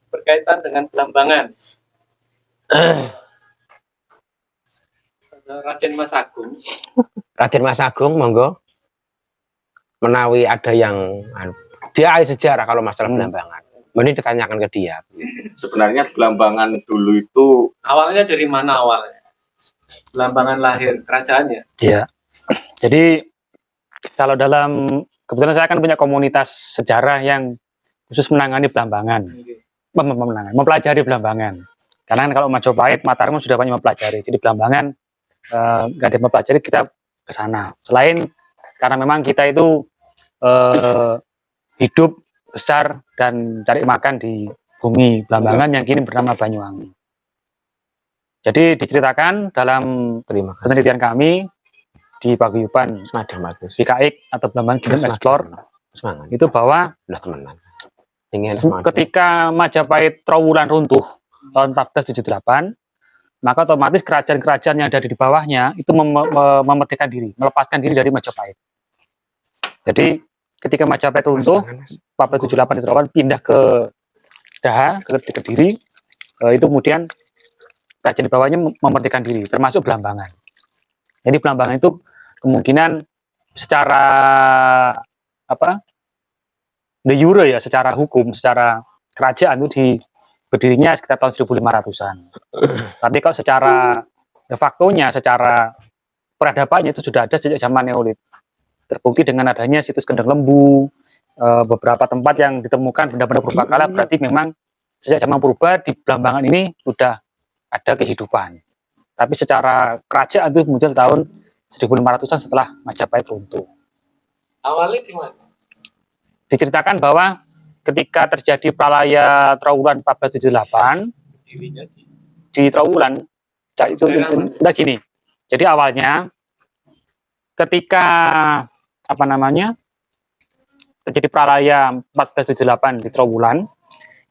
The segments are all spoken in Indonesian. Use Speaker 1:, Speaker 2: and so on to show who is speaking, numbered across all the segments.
Speaker 1: berkaitan dengan Blambangan. Raden Mas Agung.
Speaker 2: Raden Mas Agung, monggo. Menawi ada yang dia ahli sejarah kalau masalah Blambangan. Mending ditanyakan ke dia.
Speaker 3: Sebenarnya Blambangan dulu itu
Speaker 1: awalnya dari mana awalnya? Blambangan lahir kerajaannya.
Speaker 4: Iya. Jadi kalau dalam kebetulan saya kan punya komunitas sejarah yang khusus menangani Blambangan. Mempelajari Blambangan. Karena kan kalau Majapahit, Mataram sudah banyak mempelajari. Jadi Blambangan nggak ada mempelajari, kita ke sana. Selain karena memang kita itu hidup besar dan cari makan di bumi Blambangan yang kini bernama Banyuwangi. Jadi diceritakan dalam penelitian kami di Paguyuban PKX atau Blambangan Kingdom Explore itu bahwa ketika Majapahit Trowulan runtuh tahun 1478, maka otomatis kerajaan-kerajaan yang ada di bawahnya itu memerdekakan diri, melepaskan diri dari Majapahit. Jadi ketika Majapahit runtuh 1478 di Trowulan pindah ke Daha, ke Kediri, itu kemudian kerajaan di bawahnya memerdekakan diri, termasuk Blambangan. Jadi Blambangan itu kemungkinan secara de jure ya, secara hukum, secara kerajaan itu berdirinya sekitar tahun 1500-an. Tapi kalau secara de facto-nya, secara peradabannya itu sudah ada sejak zaman Neolit. Terbukti dengan adanya situs Kendeng Lembu, beberapa tempat yang ditemukan benda-benda purbakala, berarti memang sejak zaman purba di Blambangan ini sudah ada kehidupan. Tapi secara kerajaan itu muncul tahun 1500-an setelah Majapahit runtuh.
Speaker 1: Awalnya gimana?
Speaker 4: Diceritakan bahwa ketika terjadi pralaya Trowulan 1478 di Trowulan, itu udah gini. Jadi awalnya ketika terjadi pralaya 1478 di Trowulan,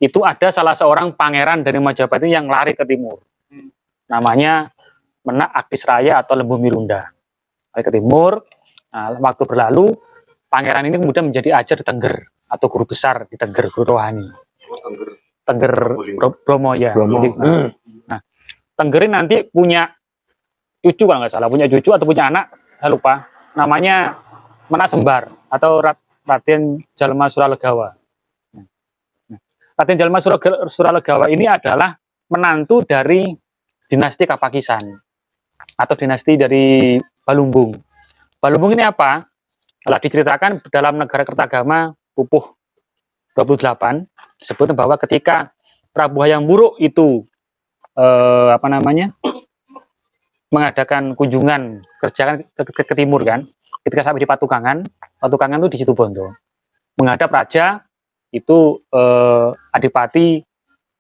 Speaker 4: itu ada salah seorang pangeran dari Majapahit yang lari ke timur. Namanya Menak Agnisraya atau Lembu Mirunda. Lari ke timur. Nah, waktu berlalu, pangeran ini kemudian menjadi ajar di Tengger atau guru besar di Tengger, guru rohani. Tengger Bromo ya. Nah, Tengger ini nanti punya cucu kalau nggak salah, punya cucu atau punya anak, saya lupa. Namanya Menak Sembar atau Raden Jalma Suralegawa. Raden Jalma Suralegawa ini adalah menantu dari dinasti Kapakisan atau dinasti dari Balumbung. Balumbung ini apa? Telah diceritakan dalam Negara Kertagama Pupuh 28 disebut bahwa ketika Prabu Hayam Wuruk itu mengadakan kunjungan kerja ke timur kan, ketika sampai di Patukangan itu di Situbondo, menghadap raja itu Adipati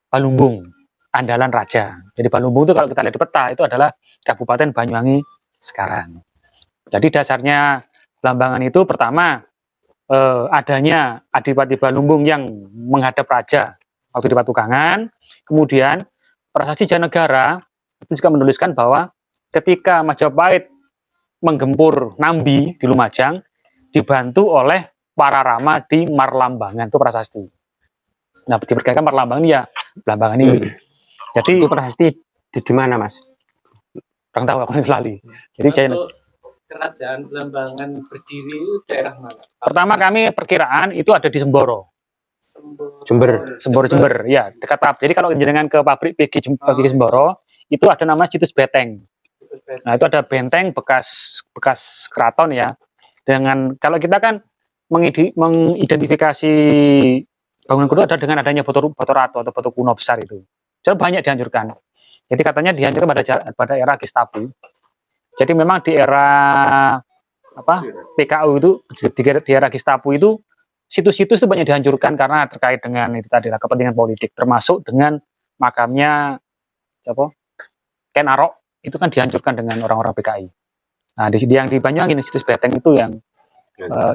Speaker 4: Balumbung, andalan raja. Jadi Balumbung itu kalau kita lihat di peta itu adalah Kabupaten Banyuwangi sekarang. Jadi dasarnya Blambangan itu pertama adanya Adipati Balumbung yang menghadap raja waktu di Patukangan. Kemudian Prasasti Janegara itu juga menuliskan bahwa ketika Majapahit menggempur Nambi di Lumajang dibantu oleh para rama di Marlambangan, itu prasasti. Nah, diperkirakan Marlambangan ya Blambangan ini. Jadi
Speaker 2: itu prasasti di mana, Mas?
Speaker 4: Kurang tahu, aku lali. Jadi
Speaker 1: kerajaan Blambangan berdiri itu daerah mana?
Speaker 4: Pertama kami perkiraan itu ada di Semboro. Jember. Ya, dekat pabrik. Jadi kalau jenengan ke pabrik PG Semboro, itu ada nama situs Beteng. Nah, itu ada benteng bekas keraton ya. Dengan kalau kita kan mengidentifikasi bangunan kuno ada dengan adanya Boto Rato atau Boto kuno besar itu. Jadi banyak dihancurkan. Jadi katanya dihancurkan pada era Gestapo. Jadi memang di era PKU itu di era Gestapo itu situs-situs itu banyak dihancurkan karena terkait dengan itu tadi lah, kepentingan politik, termasuk dengan makamnya Ken Arok itu kan dihancurkan dengan orang-orang PKI. Nah, yang di Banyuwangi ini situs Beteng itu yang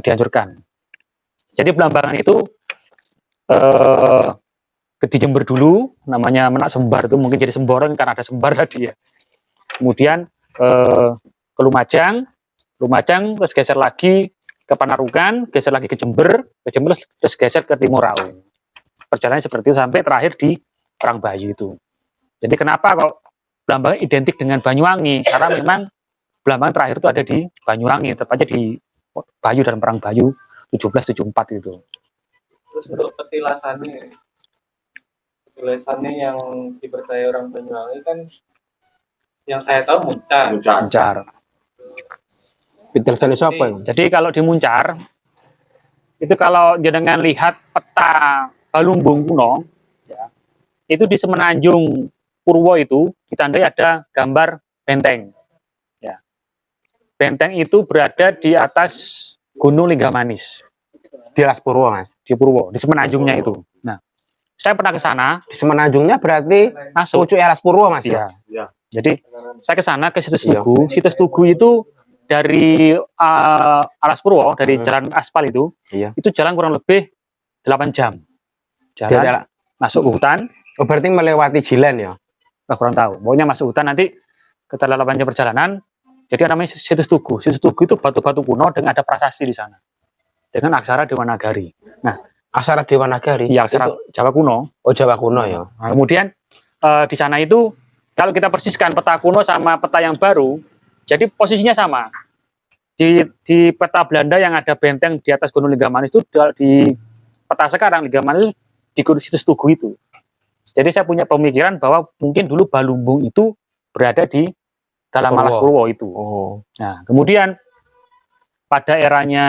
Speaker 4: dihancurkan. Jadi Blambangan itu di Jember dulu namanya Menak Sembar, itu mungkin jadi Semboron karena ada Sembar tadi ya. Kemudian ke Lumajang terus geser lagi ke Panarukan, geser lagi ke Jember terus geser ke Timur Raung. perjalanan seperti itu sampai terakhir di Perang Bayu itu. Jadi kenapa kok Blambangan identik dengan Banyuwangi? Karena memang Blambangan terakhir itu ada di Banyuwangi, tepatnya di Bayu dan Perang Bayu 1774 itu.
Speaker 1: Terus untuk petilasannya yang dipercaya orang Banyuwangi kan, yang saya tahu Muncar.
Speaker 4: Muncar.
Speaker 2: Peterson itu apa ya?
Speaker 4: Jadi kalau di Muncar itu kalau jenengan lihat peta Balumbung kuno, ya, itu di semenanjung Purwo itu ditandai ada gambar benteng. Ya. Benteng itu berada di atas Gunung Linggamanis
Speaker 2: Di Alas Purwo, Mas.
Speaker 4: di Purwo, di semenanjungnya itu. Nah, saya pernah ke sana,
Speaker 2: Di Semenanjungnya berarti
Speaker 4: masuk.
Speaker 2: pucuk Alas Purwo, Mas.
Speaker 4: Ya.
Speaker 3: Ya.
Speaker 4: Jadi saya ke sana ke situs
Speaker 2: Iya.
Speaker 4: Tugu. Situs Tugu itu dari Alas Purwo, dari jalan aspal itu,
Speaker 2: Iya.
Speaker 4: itu jalan kurang lebih 8 jam.
Speaker 2: Dari
Speaker 4: Jalan masuk ke hutan,
Speaker 2: Oh, berarti melewati Jilan ya?
Speaker 4: nggak kurang tahu. Pokoknya masuk hutan nanti setelah 8 jam perjalanan, jadi namanya situs Tugu. Situs Tugu itu batu-batu kuno dan ada prasasti di sana dengan aksara Dewanagari.
Speaker 2: Aksara Dewanagari.
Speaker 4: Iya, aksara
Speaker 2: Itu-
Speaker 4: Jawa kuno.
Speaker 2: Oh, Jawa kuno ya.
Speaker 4: Nah, kemudian di sana itu kalau kita persiskan peta kuno sama peta yang baru, jadi posisinya sama. Di peta Belanda yang ada benteng di atas Gunung Linggamanis itu, di peta sekarang Linggamanis itu di situs Tugu itu. Jadi saya punya pemikiran bahwa mungkin dulu Balumbung itu berada di dalam
Speaker 2: Purwo.
Speaker 4: Alas Purwo itu.
Speaker 2: Oh.
Speaker 4: Nah, kemudian pada eranya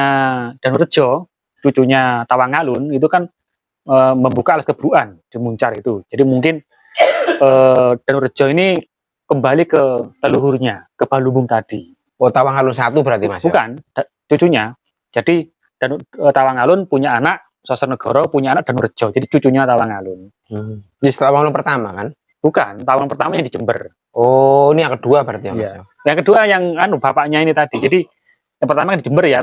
Speaker 4: Danurejo, cucunya Tawangalun, itu kan membuka alas kebruan di Muncar itu. Jadi mungkin Danurejo ini kembali ke leluhurnya, ke Balumbung tadi.
Speaker 2: Oh, Tawangalun 1 berarti, Mas. Ya?
Speaker 4: Bukan, cucunya. Jadi Tawangalun punya anak, Sasanegara punya anak Danurejo. Jadi cucunya Tawangalun.
Speaker 2: Di Tawangalun pertama kan?
Speaker 4: Bukan, Tawangalun pertama yang di Jember.
Speaker 2: Oh, ini yang kedua berarti ya, Mas.
Speaker 4: Iya. Yang kedua yang bapaknya ini tadi. Jadi yang pertama kan di Jember ya,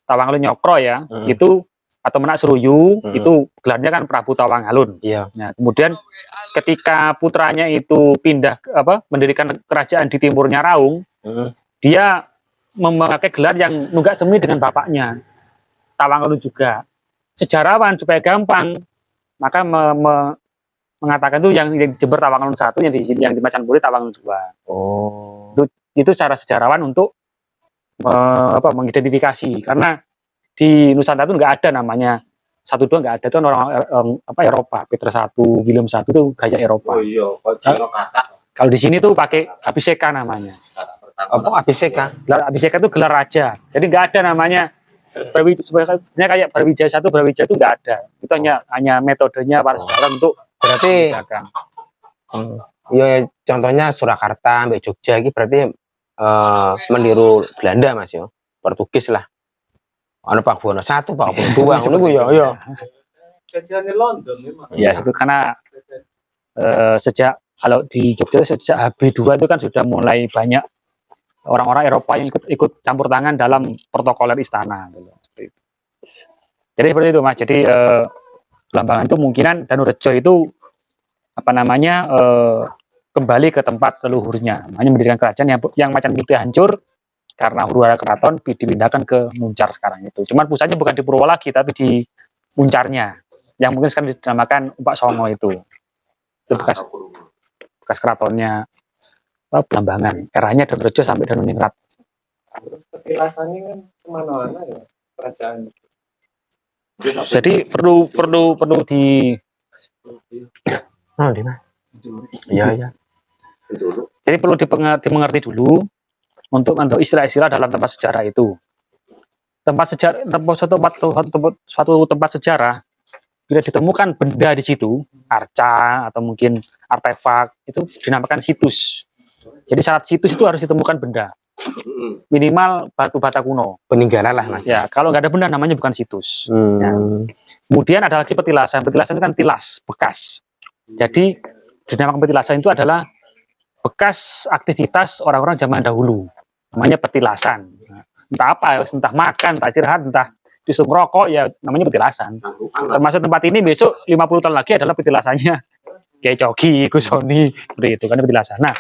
Speaker 4: Tawangalun Nyokro ya, itu atau Menak Seruyu, itu gelarnya kan Prabu Tawangalun.
Speaker 2: Iya.
Speaker 4: Nah, kemudian ketika putranya itu pindah mendirikan kerajaan di timurnya Raung, dia memakai gelar yang nunggak semi dengan bapaknya. Tawangalun juga. Sejarawan supaya gampang, maka mengatakan itu yang Jember Tawangalun 1, yang di Macanpuri Tawangalun 2.
Speaker 2: Oh.
Speaker 4: Itu cara sejarawan untuk mengidentifikasi, karena di Nusantara itu nggak ada namanya 1-2, nggak ada, itu orang Eropa. Peter 1, William 1 itu gaya Eropa.
Speaker 3: Oh iya, kalau kata
Speaker 4: Kalau di sini tuh pakai Abhiseka namanya.
Speaker 2: Apa ABCK?
Speaker 4: Gelar Abhiseka itu gelar raja. Jadi nggak ada namanya sebenarnya kayak Brawijaya 1, Brawijaya itu nggak ada. Itu hanya metodenya para sejarawan untuk
Speaker 2: Berarti
Speaker 4: membedakan.
Speaker 2: ya contohnya Surakarta, Mbak Jogja ini berarti meniru Belanda, Mas ya. Portugis lah. Ana Pakubono 1, Pakubono 2 ngono ku ya.
Speaker 1: Jajahannya London memang.
Speaker 4: Ya, itu karena sejak kalau di Jogja sejak HB2 itu kan sudah mulai banyak orang-orang Eropa yang ikut campur tangan dalam protokoler istana. Jadi seperti itu, Mas. Jadi Blambangan itu kemungkinan Danurejo itu kembali ke tempat leluhurnya, hanya mendirikan kerajaan yang Macan Putih hancur karena huru-hara keraton dipindahkan ke Muncar sekarang itu. Cuman pusatnya bukan di Purwo lagi, tapi di Muncarnya, yang mungkin sekarang dinamakan Umpak Songo itu. Itu bekas keratonnya Blambangan. Eranya Danurejo sampai Danuningrat.
Speaker 1: Terus petilasannya kan kemana-mana ya kerajaan.
Speaker 4: Jadi perlu di
Speaker 2: Oh, di mana? Iya.
Speaker 4: Jadi perlu dimengerti dulu untuk istilah-istilah dalam tempat sejarah itu. Suatu tempat sejarah, bila ditemukan benda di situ, arca atau mungkin artefak, itu dinamakan situs. Jadi syarat situs itu harus ditemukan benda, minimal batu bata kuno.
Speaker 2: Peninggalan lah, Mas.
Speaker 4: Ya, kalau nggak ada benda namanya bukan situs. Ya.
Speaker 2: Hmm.
Speaker 4: Kemudian ada lagi petilasan. Petilasan itu kan tilas, bekas. Jadi dinamakan petilasan itu adalah bekas aktivitas orang-orang zaman dahulu. Namanya petilasan. Entah apa, entah makan, entah istirahat, entah disuruh rokok, ya namanya petilasan. Termasuk tempat ini besok 50 tahun lagi adalah petilasannya kayak Coki, Gusoni, seperti itu kan petilasan. Nah,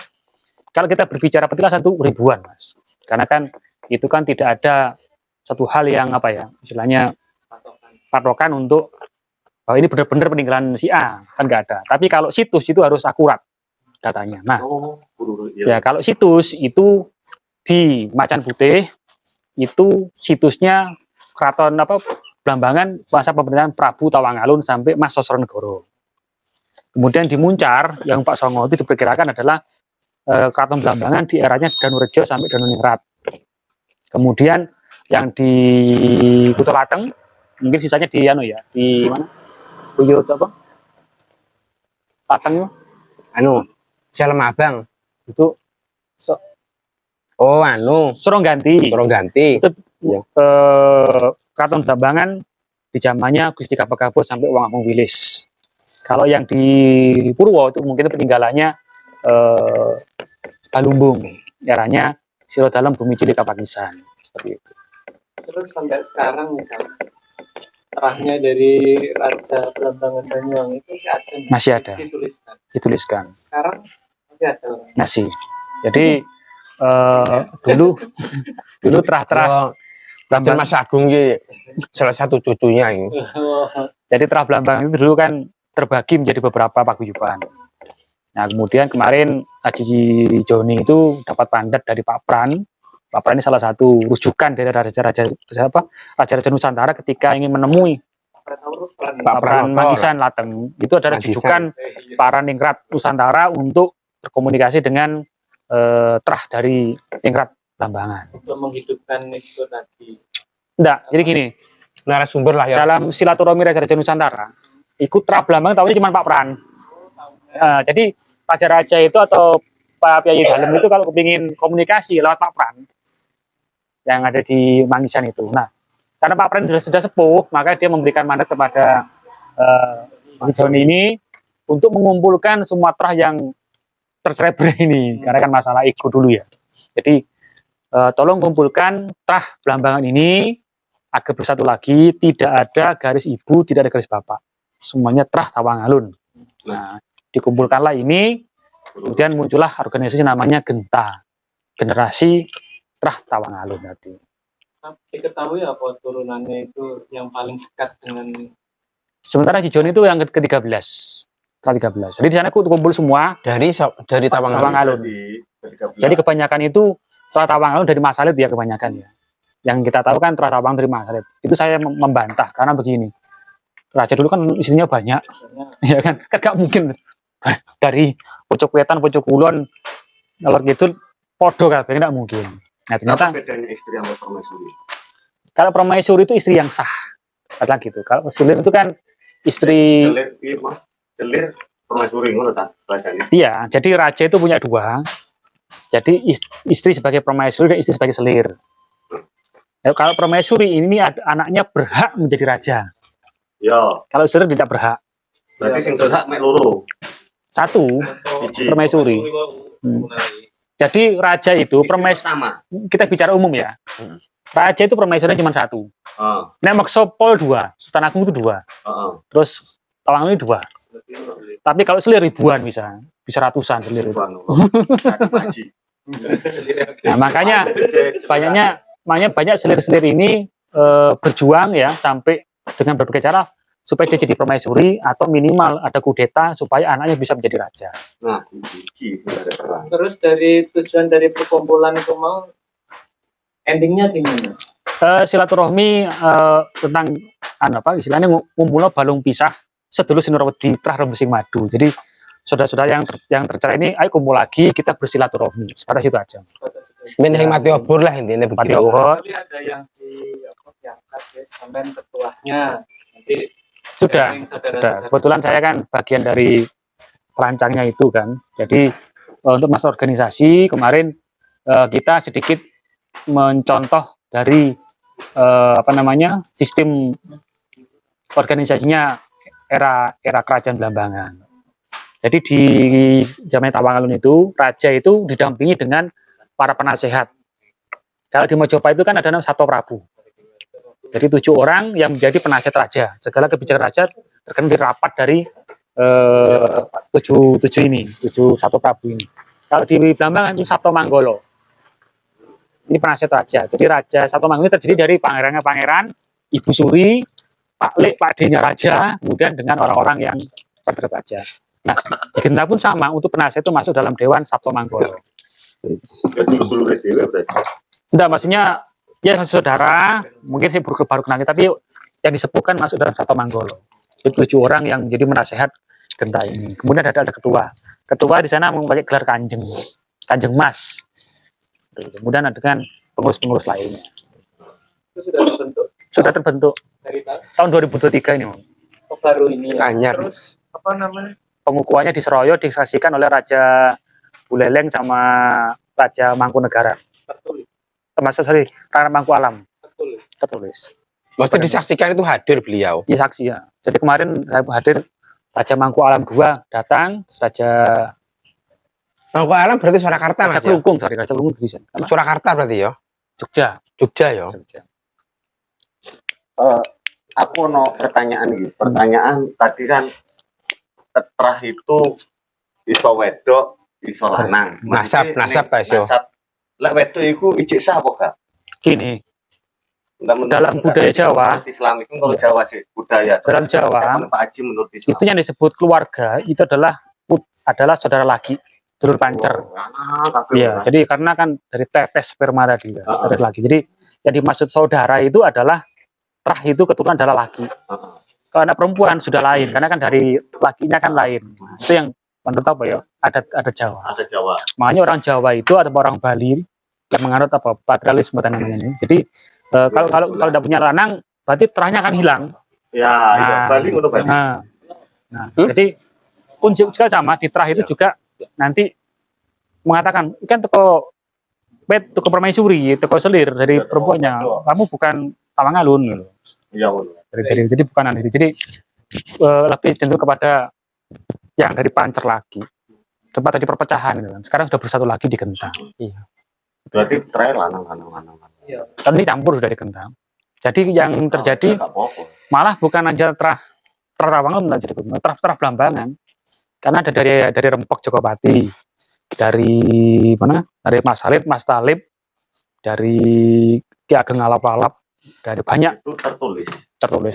Speaker 4: kalau kita berbicara petilasan itu ribuan, Mas. Karena kan itu kan tidak ada satu hal yang istilahnya patokan untuk bahwa ini benar-benar peninggalan si A, kan nggak ada. Tapi kalau situs itu harus akurat datanya. Nah,
Speaker 3: Oh,
Speaker 4: ya kalau situs itu di Macan Putih itu situsnya keraton apa Blambangan masa pemerintahan Prabu Tawangalun sampai Mas Sosronegoro. Kemudian di Muncar yang Pak Songo itu diperkirakan adalah keraton Blambangan di eranya Danurejo sampai Danuningrat. Kemudian yang di Kutolateng mungkin sisanya di anu ya, di mana? Buyut apa? Lateng
Speaker 2: Anu, Silem Abang.
Speaker 4: itu
Speaker 2: Oh, anu,
Speaker 4: Surongganti.
Speaker 2: Surongganti.
Speaker 4: Itu
Speaker 2: Ya.
Speaker 4: Keraton Blambangan di zamannya Gusti Kapagabo sampai Wong Agung Wilis. Kalau yang di Purwo itu mungkin peninggalannya Balumbung, eranya Siro Dalam Bumi Cilik Kapakisan. Seperti itu.
Speaker 1: Terus sampai sekarang misalnya terahnya dari Raja Blambangan Banyuwangi itu
Speaker 4: Masih ada.
Speaker 1: Dituliskan.
Speaker 4: Dituliskan.
Speaker 1: Sekarang masih ada.
Speaker 4: Masih. Jadi dulu terah-terah
Speaker 2: Raden Mas Agung ini salah satu cucunya ini.
Speaker 4: Jadi terah Blambangan itu dulu kan terbagi menjadi beberapa paguyuban. Nah, kemudian kemarin Haji Joni itu dapat mandat dari Pak Pran. Pak Pran ini salah satu rujukan dari Raja-Raja Nusantara ketika ingin menemui Pak Pran Mangisan Lateng. Itu adalah rujukan para ningrat Nusantara untuk berkomunikasi dengan terah dari ningrat Blambangan.
Speaker 1: Untuk menghidupkan itu tadi.
Speaker 4: Enggak, jadi gini.
Speaker 2: Narasumber lah ya.
Speaker 4: Dalam silaturahmi Raja-Raja Nusantara, ikut terah Blambangan tahunya cuma Pak Pran. Jadi raja-raja itu atau Pak Piyayi Dalem itu kalau kepingin komunikasi lewat Pak Pran yang ada di Mangisan itu. Nah, karena Pak Pran sudah sepuh, maka dia memberikan mandat kepada John ini untuk mengumpulkan semua terah yang tercerai ini, karena kan masalah ego dulu ya. Jadi tolong kumpulkan terah Blambangan ini agar bersatu lagi, tidak ada garis ibu, tidak ada garis bapak, semuanya terah Tawangalun. Nah, dikumpulkanlah ini, kemudian muncullah organisasi namanya Genta, Generasi Terah Tawangalun tadi.
Speaker 1: Diketahui apa turunannya itu yang paling dekat dengan.
Speaker 4: Sementara Cijon itu yang ke-13. Ke-13. Jadi di sana kumpul semua
Speaker 2: dari
Speaker 4: Tawangalun. Jadi kebanyakan itu Terah Tawangalun dari Masalit ya kebanyakan ya. Yang kita tahu kan Terah Tawangalun dari Masalit. Itu saya membantah karena begini. Raja dulu kan istrinya banyak. Ya kan gak mungkin dari pojok wetan, pojok kulon, kalau gitu podo kan, tidak mungkin. Nah, ternyata
Speaker 3: bedanya istri sama permaisuri.
Speaker 4: kalau permaisuri itu istri yang sah, kata gitu. Kalau selir itu kan istri.
Speaker 3: Selir permaisuri ngono ta bahasanya.
Speaker 4: Iya, jadi raja itu punya dua. Jadi istri sebagai permaisuri dan istri sebagai selir. Nah, kalau permaisuri ini anaknya berhak menjadi raja.
Speaker 3: Ya.
Speaker 4: Kalau selir tidak berhak.
Speaker 3: Berarti sing berhak mek loro.
Speaker 4: Satu, permaisuri. Jadi raja itu kita bicara umum ya. Raja itu permaisuri cuma satu. Nek maksa pol 2, Sultan Agung itu 2. Terus Tawangalun itu 2. Tapi kalau selir ribuan bisa ratusan selir. Nah, makanya banyak selir-selir ini berjuang ya sampai dengan berbagai cara supaya dia jadi permaisuri atau minimal ada kudeta supaya anaknya bisa menjadi raja.
Speaker 3: Nah,
Speaker 1: terus dari tujuan dari perkumpulan itu mau endingnya gimana?
Speaker 4: Silaturahmi tentang apa istilahnya ngumpulno balung pisah sedulur Sinurawedi Trah Rembesing Madu. Jadi saudara-saudara yang tercerai ini ayo kumpul lagi kita bersilaturahmi. Seperti itu aja.
Speaker 2: Menawi mati obor lah intinya
Speaker 4: Mati
Speaker 2: begitu.
Speaker 4: obor.
Speaker 1: Tapi ada yang diangkat ya sampai ketuanya. Nanti
Speaker 4: Sudah. Kebetulan saya kan bagian dari perancangnya itu kan. Jadi untuk masa organisasi kemarin kita sedikit mencontoh dari sistem organisasinya era kerajaan Blambangan. Jadi di zaman Tawangalun itu raja itu didampingi dengan para penasehat. Kalau di Mojopahit itu kan ada Sato Prabu. Jadi 7 orang yang menjadi penasihat raja. Segala kebijakan raja terkena rapat dari 7 Sato Prabu ini. Kalau di Blambangan itu Sabto Manggolo. Ini penasihat raja. Jadi Raja Sabto Manggolo ini terdiri dari pangeran, Ibu Suri, Pak D-nya raja, kemudian dengan orang-orang yang terdekat raja. Nah, di Genta pun sama, untuk penasihat itu masuk dalam Dewan Sabto Manggolo.
Speaker 3: Dulu dewe berarti.
Speaker 4: Enggak, maksudnya ya saudara, mungkin saya baru kenal, tapi yang disepuhkan masuk dalam Sabto Manggolo. Itu 7 orang yang menjadi penasehat Genta ini. Kemudian ada ketua. Ketua di sana memakai gelar Kanjeng Mas. Kemudian ada dengan pengurus-pengurus lainnya.
Speaker 1: Itu sudah terbentuk
Speaker 4: Sudah terbentuk
Speaker 1: dari tahun
Speaker 4: tahun 2023 ini, Om.
Speaker 1: baru ini. Ya.
Speaker 2: Anyar.
Speaker 1: Terus apa namanya?
Speaker 4: Pengukuhannya di Seroyo disaksikan oleh Raja Buleleng sama Raja Mangkunegara.
Speaker 1: Tertulis.
Speaker 4: Termasuk Rana Mangku Alam tertulis.
Speaker 2: Mesti disaksikan itu hadir beliau.
Speaker 4: Ya saksi ya. Jadi kemarin saya hadir Raja Mangku Alam 2 datang, terus Raja
Speaker 2: Mangku Alam berarti Surakarta
Speaker 4: Raja
Speaker 2: Mas ya?
Speaker 4: Kelungkung, Raja Kelungkung di sana.
Speaker 2: Surakarta berarti ya?
Speaker 4: Jogja.
Speaker 2: Jogja ya?
Speaker 4: Jogja.
Speaker 3: Aku no pertanyaan gitu. Pertanyaan tadi kan terah itu iso wedok, iso lanang.
Speaker 2: Nasab,
Speaker 3: Maksudnya
Speaker 2: nasab,
Speaker 3: ning
Speaker 2: Kak, iso.
Speaker 3: nasab. Lek wedok iku ijik sah apa gak?
Speaker 4: Gini,
Speaker 3: Menurut-
Speaker 4: dalam budaya Jawa,
Speaker 3: menurut Islam itu kalau Jawa sih budaya.
Speaker 4: dalam Jawa,
Speaker 3: Kayak Pak Haji menurut Islam.
Speaker 4: itu yang disebut keluarga itu adalah saudara laki, dulur pancer. Iya, jadi karena kan dari tetes sperma tadi, ya, dari laki. Jadi yang dimaksud saudara itu adalah terah itu keturunan adalah laki. Kalau anak perempuan sudah lain, karena kan dari lakinya kan lain. Nah, itu yang menurut apa ya? Ada Jawa.
Speaker 3: Ada Jawa.
Speaker 4: Makanya orang Jawa itu atau orang Bali yang menganut apa patrialisme dan namanya ini. Jadi kalau tidak punya lanang, berarti terahnya akan hilang.
Speaker 3: Ya, iya. Bali ngono Bali.
Speaker 4: Nah, jadi pun juga sama di terah itu juga nanti mengatakan kan teko permaisuri, teko selir dari perempuannya. Kamu bukan Tawangalun gitu.
Speaker 3: Iya, ngono.
Speaker 4: Jadi bukan aneh. Jadi lebih cenderung kepada yang dari pancer lagi. Tempat tadi perpecahan gitu kan. Sekarang sudah bersatu lagi di Genta. Iya.
Speaker 3: Berarti terakhir lanang.
Speaker 1: Iya.
Speaker 4: Kan ini campur sudah di Genta. Jadi yang terjadi
Speaker 3: Enggak apa-apa.
Speaker 4: malah bukan aja terah Rawangan jadi terah Blambangan. Karena ada dari Rempok Jogopati, dari mana? Dari Mas Halid, Mas Talib, dari Ki Ageng Alap-alap, dari banyak
Speaker 3: Itu tertulis.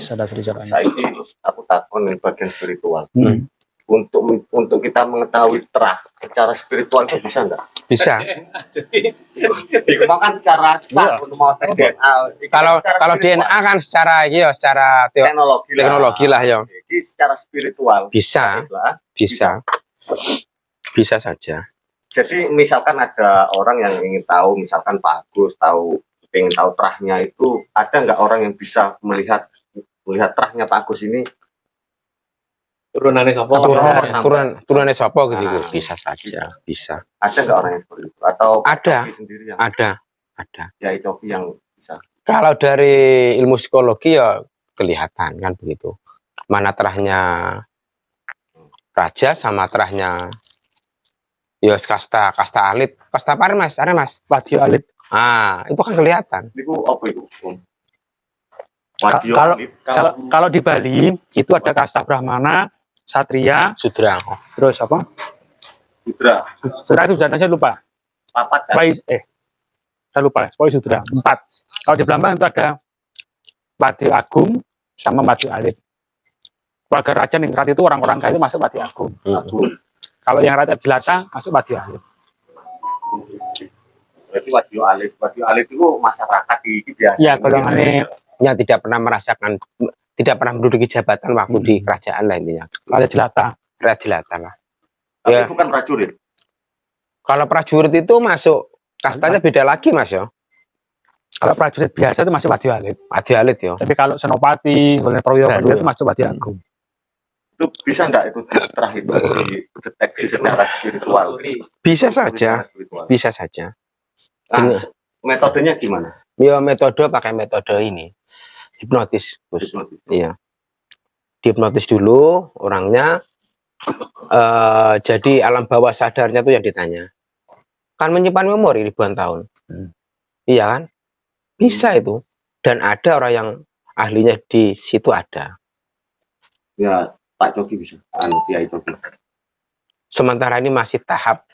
Speaker 4: ada tulisannya.
Speaker 3: Saiki aku takon yang bagian spiritual.
Speaker 4: Hmm.
Speaker 3: Untuk kita mengetahui terah secara spiritual itu bisa enggak?
Speaker 2: Bisa.
Speaker 1: Jadi
Speaker 3: Itu kan cara sah
Speaker 4: Iya.
Speaker 3: untuk mau tes DNA.
Speaker 2: Kalau
Speaker 3: Secara spiritual.
Speaker 2: DNA kan secara secara teknologi lah ya.
Speaker 3: Jadi secara spiritual
Speaker 2: Bisa,
Speaker 3: lah.
Speaker 2: bisa saja.
Speaker 3: Jadi misalkan ada orang yang ingin tahu, misalkan Pak Agus ingin tahu terahnya itu, ada nggak orang yang bisa melihat terahnya Pak Agus ini?
Speaker 1: turunannya sopo.
Speaker 2: Turunannya sopo gitu,
Speaker 3: Nah.
Speaker 2: bisa saja, bisa.
Speaker 3: Ada nggak orang yang seperti itu? Atau
Speaker 2: Ada.
Speaker 3: Coki sendiri yang
Speaker 2: Ada.
Speaker 3: ya Coki yang bisa?
Speaker 2: Kalau dari ilmu psikologi ya kelihatan kan begitu. Mana terahnya raja sama terahnya ya kasta alit, kasta apa mas? Ada mas?
Speaker 4: Wadi Alit.
Speaker 2: Itu kan kelihatan.
Speaker 3: Itu apa itu? Wadio
Speaker 4: Kalau-
Speaker 3: Alit.
Speaker 4: Kalau di Bali itu ada kasta Brahmana, Satria,
Speaker 2: Sudra.
Speaker 4: terus apa?
Speaker 3: Sudra.
Speaker 4: Sudra itu saya lupa.
Speaker 3: Papat kan?
Speaker 4: Saya lupa. Pokoknya Sudra 4. Kalau di Blambangan itu ada Wadi Agung sama Wadi Alit. Keluarga raja ningrat itu orang-orang kaya itu masuk Wadi Agung.
Speaker 3: Agung.
Speaker 4: Kalau yang rakyat jelata masuk Wadi Alit.
Speaker 3: Berarti Wadio Alit. Wadio Alit itu masyarakat di biasa.
Speaker 4: Iya, golongannya
Speaker 2: Yang tidak pernah merasakan, tidak pernah menduduki jabatan waktu di kerajaan lah intinya.
Speaker 4: raja jelata.
Speaker 2: Raja jelata lah.
Speaker 3: Tapi
Speaker 2: Ya.
Speaker 3: bukan prajurit.
Speaker 2: Kalau prajurit itu masuk kastanya beda lagi mas ya.
Speaker 4: Kalau prajurit biasa itu masuk Wadi Alit.
Speaker 2: Wadi alit ya.
Speaker 4: Tapi kalau Senopati, Golongan Prawiro
Speaker 2: Baru.
Speaker 4: Kedua itu masuk Wadi Agung.
Speaker 3: Itu bisa enggak itu terakhir dideteksi secara spiritual?
Speaker 2: Bisa saja,
Speaker 3: Secara spiritual.
Speaker 2: bisa saja.
Speaker 3: Nah, metodenya gimana?
Speaker 2: Ya metode pakai metode ini hipnotis, Gus. Iya. Dihipnotis dulu orangnya. Jadi alam bawah sadarnya tuh yang ditanya. Kan menyimpan memori ribuan tahun. Iya kan? Bisa itu. Dan ada orang yang ahlinya di situ ada.
Speaker 3: Ya, Pak Coki bisa. Kiai Coki.
Speaker 2: Sementara ini masih tahap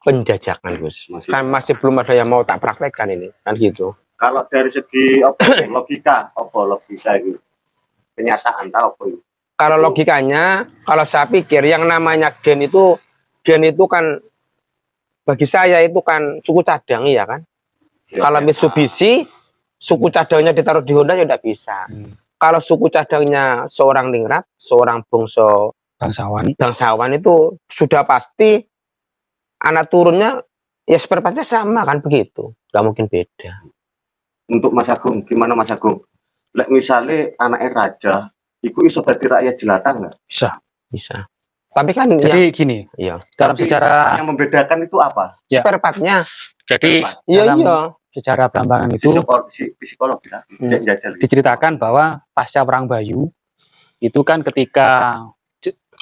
Speaker 2: penjajakan, Gus. Kan masih belum ada yang mau tak praktekkan ini, kan gitu.
Speaker 3: Kalau dari segi logika itu? kenyataan tahu.
Speaker 2: Kalau logikanya, kalau saya pikir yang namanya gen itu kan bagi saya itu kan suku cadang, ya kan?
Speaker 3: Ya,
Speaker 2: Kalau Mitsubishi, suku cadangnya ditaruh di Honda ya tidak bisa. Kalau suku cadangnya seorang ningrat, seorang bangsawan itu sudah pasti anak turunnya ya spare partnya sama kan begitu, nggak mungkin beda.
Speaker 3: Untuk Mas Agung, gimana Mas Agung? Lek misalnya anaknya raja, iku iso dadi rakyat jelata nggak?
Speaker 2: Bisa. Tapi kan
Speaker 4: Jadi gini,
Speaker 2: iya,
Speaker 4: dalam
Speaker 3: Tapi
Speaker 4: sejarah
Speaker 3: yang membedakan itu apa?
Speaker 4: Ya.
Speaker 2: spare partnya.
Speaker 4: jadi
Speaker 2: Iya,
Speaker 4: dalam
Speaker 2: iya.
Speaker 4: sejarah Blambangan itu
Speaker 3: Psikologi lah. Jajal.
Speaker 4: diceritakan bahwa pasca Perang Bayu itu kan ketika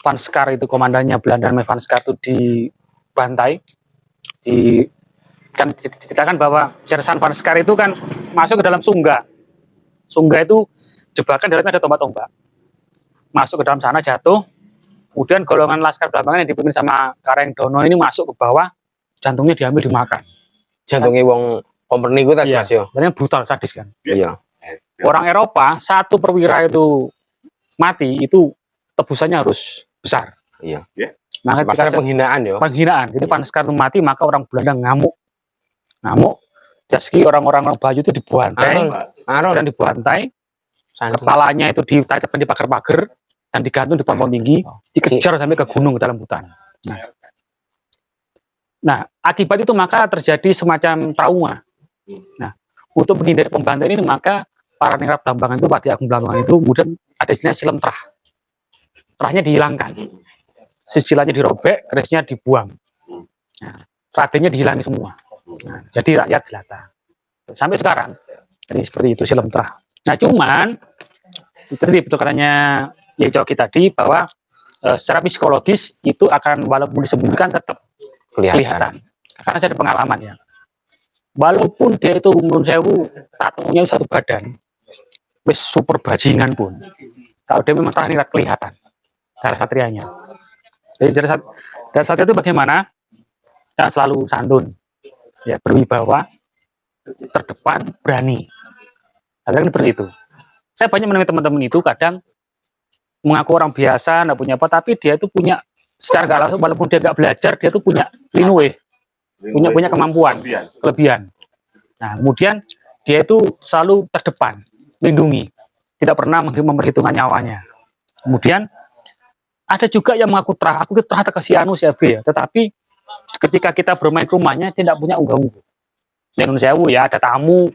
Speaker 4: Van Schaar itu komandannya Belanda namanya Van Schaar itu dibantai, kan diceritakan bahwa Sersan Van Schaar itu kan masuk ke dalam Sungga. Sungga itu jebakan dalamnya ada tombak-tombak. Masuk ke dalam sana jatuh. Kemudian golongan laskar Blambangan yang dipimpin sama Karangdono ini masuk ke bawah, jantungnya diambil dimakan.
Speaker 2: Jantungnya wong kompeni ku tas
Speaker 4: Iya.
Speaker 2: Mas yo.
Speaker 4: Sebenarnya brutal sadis kan.
Speaker 2: Iya.
Speaker 4: Orang Eropa satu perwira itu mati itu tebusannya harus besar.
Speaker 2: Iya.
Speaker 4: Maka
Speaker 2: Masalah
Speaker 4: ketika
Speaker 2: penghinaan yo.
Speaker 4: penghinaan. Jadi Van Schaar itu mati, maka orang Belanda ngamuk. Jadi orang-orang Bayu itu dibantai
Speaker 2: Aro
Speaker 4: dan dibantai.
Speaker 2: sandi.
Speaker 4: Kepalanya itu ditancapkan di pagar-pagar dan digantung di pohon tinggi, dikejar sampai ke gunung ke dalam hutan. Nah, akibat itu maka terjadi semacam trauma. Nah, untuk menghindari pembantaian ini maka para ningrat Blambangan itu, Pati Agung Blambangan itu kemudian ada istilah silem terah. Terahnya dihilangkan. Sisilanya dirobek, kerisnya dibuang. Nah, radennya dihilangi semua. Nah, jadi rakyat jelata. Sampai sekarang. Jadi seperti itu silem terah. Nah, cuman itu tadi betulkannya Yejoki tadi bahwa secara psikologis itu akan walaupun disembunyikan tetap kelihatan. Karena saya ada pengalaman ya. Walaupun dia itu umur sewu, tatonya satu badan, wis super bajingan pun. Kalau dia memang terakhir kelihatan cara satrianya. Jadi dari satria itu bagaimana? Yang selalu santun, ya berwibawa, terdepan, berani. Kadang seperti itu. Saya banyak menemui teman-teman itu kadang mengaku orang biasa, nggak punya apa, tapi dia itu punya secara nggak langsung, walaupun dia nggak belajar, dia tuh punya linue, punya kemampuan, kelebihan. Nah, kemudian dia itu selalu terdepan, lindungi, tidak pernah memperhitungkan nyawanya. Kemudian ada juga yang mengaku terah, aku terah kasih anu si Abi ya, tetapi ketika kita bermain ke rumahnya tidak punya unggah-ungguh. Yang sewu ya ada tamu,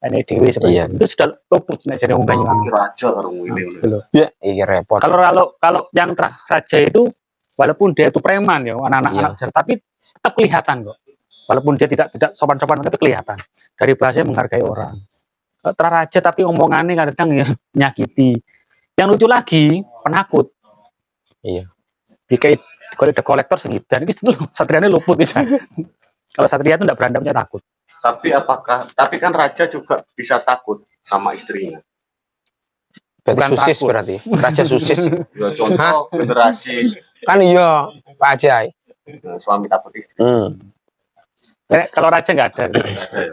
Speaker 4: ini dewi seperti itu sudah luput nek jadi unggahnya.
Speaker 3: Raja karo ngene.
Speaker 2: Ya, iya repot.
Speaker 4: Kalau yang raja itu walaupun dia itu preman ya, anak-anak tapi tetap kelihatan kok. Walaupun dia tidak sopan-sopan tapi kelihatan. Dari bahasanya menghargai orang. Raja tapi omongannya kadang ya menyakiti. Yang lucu lagi, penakut.
Speaker 2: Iya.
Speaker 4: Jika kalau ada kolektor segitu, dan itu satrianya luput bisa. Kalau satria itu tidak berandamnya takut.
Speaker 3: Tapi kan raja juga bisa takut sama istrinya.
Speaker 2: Berarti susis
Speaker 4: takut.
Speaker 2: berarti. Raja susis.
Speaker 3: Ya, contoh generasi
Speaker 2: Kan iya, Pak Ajay.
Speaker 3: suami takut istri.
Speaker 4: Kalau raja nggak ada,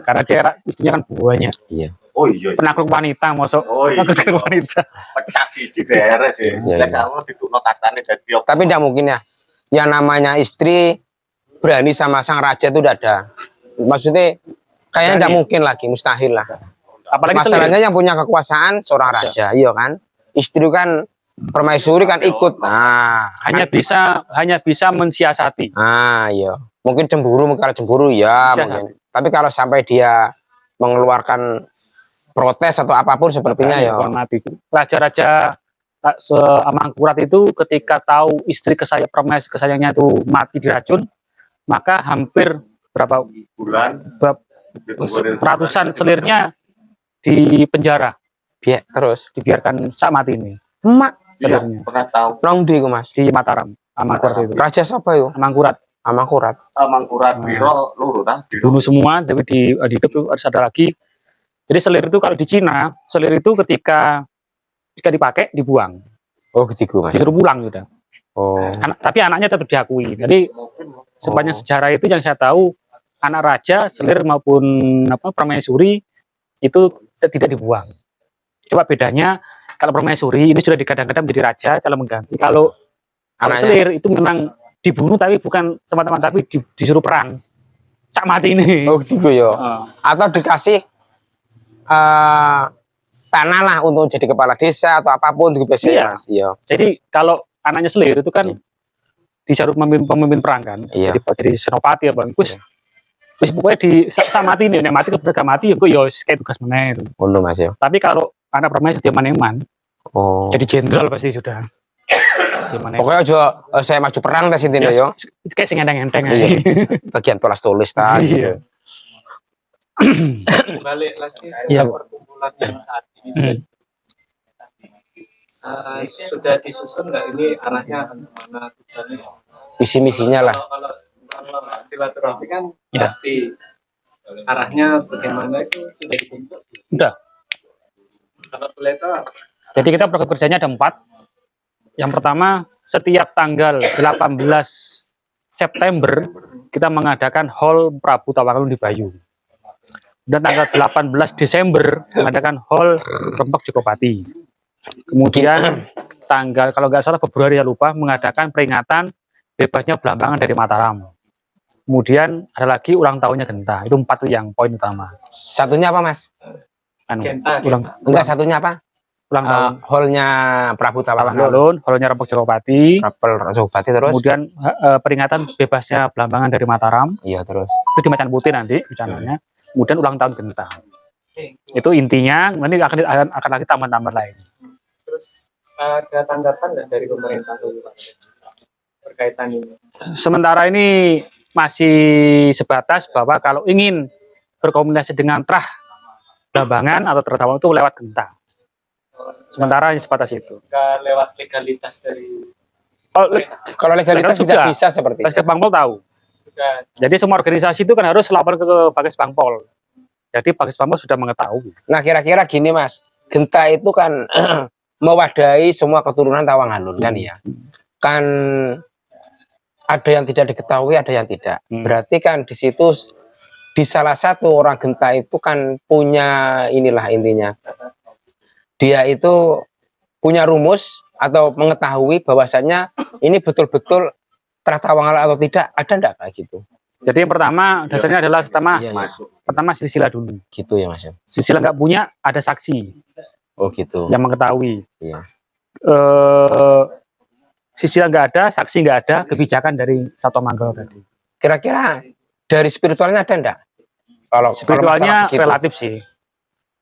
Speaker 4: karena dia istrinya kan buahnya.
Speaker 2: Iya.
Speaker 3: Oh iya.
Speaker 4: Penakluk wanita, masuk penakluk wanita.
Speaker 3: Pecah siji beres ya.
Speaker 2: Iya.
Speaker 3: Kalau didukno katane dadi
Speaker 2: Tapi tidak mungkin ya. Yang namanya istri berani sama sang raja itu tidak ada. Maksudnya kayaknya tidak mungkin lagi, mustahil lah.
Speaker 4: Apalagi
Speaker 2: Masalahnya yang punya kekuasaan seorang raja, iya kan? Istri kan permaisuri kan ikut. Nah,
Speaker 4: hanya bisa mensiasati.
Speaker 2: iya. Mungkin cemburu, kalau cemburu ya mungkin. Tapi kalau sampai dia mengeluarkan protes atau apapun sepertinya ya.
Speaker 4: Raja-raja Amangkurat itu ketika tahu istri kesayangannya itu mati diracun, maka hampir berapa
Speaker 3: bulan
Speaker 4: ratusan selirnya di penjara.
Speaker 2: Terus
Speaker 4: dibiarkan sak mati ini.
Speaker 2: Emak
Speaker 3: selirnya. Pernah tahu.
Speaker 2: Nong di Mas.
Speaker 4: Di Mataram, Amangkurat itu.
Speaker 2: Raja siapa itu?
Speaker 4: Amangkurat.
Speaker 3: Amangkurat Biro luru ta?
Speaker 4: Dibunuh semua, tapi di hidup harus ada lagi. Jadi selir itu kalau di Cina, selir itu ketika dipakai dibuang.
Speaker 2: Oh, ketiga Mas.
Speaker 4: Disuruh pulang sudah.
Speaker 2: Oh.
Speaker 4: Tapi anaknya tetap diakui. Jadi sepanjang sejarah itu yang saya tahu, anak raja, selir maupun permaisuri itu tidak dibuang. Coba bedanya kalau permaisuri ini sudah digadang-gadang menjadi raja, calon mengganti. Kalau
Speaker 2: Anaknya.
Speaker 4: selir itu memang dibunuh tapi bukan semata-mata, tapi disuruh perang. Cak mati ini.
Speaker 2: Oh gitu ya. Atau dikasih tanah lah untuk jadi kepala desa atau apapun gitu biasanya
Speaker 4: Iya.
Speaker 2: Mas. Iya.
Speaker 4: Jadi kalau anaknya selir itu kan disuruh pemimpin perang kan.
Speaker 2: Iya.
Speaker 4: Jadi senopati apa. Wis pokoknya mati nih, nek mati keberga mati ya gue ya kayak tugas meneh itu.
Speaker 2: Ngono Mas ya.
Speaker 4: Tapi kalau anak permaisuri dia maneman,
Speaker 2: Oh.
Speaker 4: jadi jenderal pasti sudah. Dia maneman.
Speaker 2: Pokoknya aja saya maju perang tes intinya
Speaker 4: Ya,
Speaker 2: yo.
Speaker 4: kayak sing enteng-enteng
Speaker 2: Iya.
Speaker 4: aja.
Speaker 2: Bagian tulis ta
Speaker 4: Iya.
Speaker 2: gitu.
Speaker 1: Balik lagi ke
Speaker 4: Iya.
Speaker 1: perkumpulan yang saat ini sudah disusun nggak ini arahnya akan kemana tujuannya?
Speaker 2: Visi misinya lah.
Speaker 1: Kalau silaturahmi kan
Speaker 4: Iya.
Speaker 1: pasti arahnya bagaimana itu sudah dibentuk.
Speaker 4: Udah.
Speaker 1: Kalau boleh tahu
Speaker 4: Jadi kita program kerjanya ada 4. Yang pertama, setiap tanggal 18 September kita mengadakan Hall Prabu Tawangalun di Bayu. Dan tanggal 18 Desember mengadakan Hall Rempok Jokopati. Kemudian tanggal, kalau nggak salah Februari ya lupa, mengadakan peringatan bebasnya Blambangan dari Mataram. Kemudian ada lagi ulang tahunnya Genta. Itu 4 tuh yang poin utama.
Speaker 2: Satunya apa Mas?
Speaker 1: Genta,
Speaker 2: Enggak, satunya apa?
Speaker 4: Ulang tahun
Speaker 2: Hallnya Prabu Tawangalun.
Speaker 4: Tawangalun, hallnya Rempok Jokopati.
Speaker 2: Rapel Jogopati terus.
Speaker 4: Kemudian peringatan bebasnya Blambangan dari Mataram.
Speaker 2: Iya terus.
Speaker 4: Itu di Macan Putih nanti rencananya. Kemudian ulang tahun Genta. Itu intinya. Nanti akan lagi tambahan-tambahan lain.
Speaker 1: terus ada tanggapan nggak dari pemerintah berkaitan ini?
Speaker 4: Sementara ini masih sebatas bahwa kalau ingin berkomunikasi dengan Trah Blambangan atau Trah Tawangalun itu lewat Genta. Sementara hanya sebatas itu.
Speaker 1: Nggak lewat legalitas dari
Speaker 4: Oh,
Speaker 2: Kalau legalitas
Speaker 4: Sudah.
Speaker 2: tidak bisa seperti itu.
Speaker 4: Baskes Bangpol tahu.
Speaker 1: juga
Speaker 4: Jadi semua organisasi itu kan harus lapor ke Baskes Bangpol. Jadi Baskes Bangpol sudah mengetahui.
Speaker 2: Nah kira-kira gini Mas, Genta itu kan mewadahi semua keturunan Tawangalun kan ya. Kan ada yang tidak diketahui, ada yang tidak. Berarti kan di situ di salah satu orang Genta itu kan punya inilah intinya. Dia itu punya rumus atau mengetahui bahwasannya ini betul-betul Trah Tawangalun atau tidak, ada enggak kayak gitu?
Speaker 4: Jadi yang pertama dasarnya adalah
Speaker 2: Iya,
Speaker 4: pertama silsilah dulu.
Speaker 2: gitu ya Mas.
Speaker 4: Silsilah nggak punya ada saksi
Speaker 2: Oh gitu.
Speaker 4: yang mengetahui.
Speaker 2: Iya.
Speaker 4: Silsilah nggak ada, saksi nggak ada, kebijakan dari Sato Manggala tadi.
Speaker 2: Kira-kira dari spiritualnya ada enggak? Kalau
Speaker 4: Spiritualnya
Speaker 2: masalah begitu.
Speaker 4: relatif sih.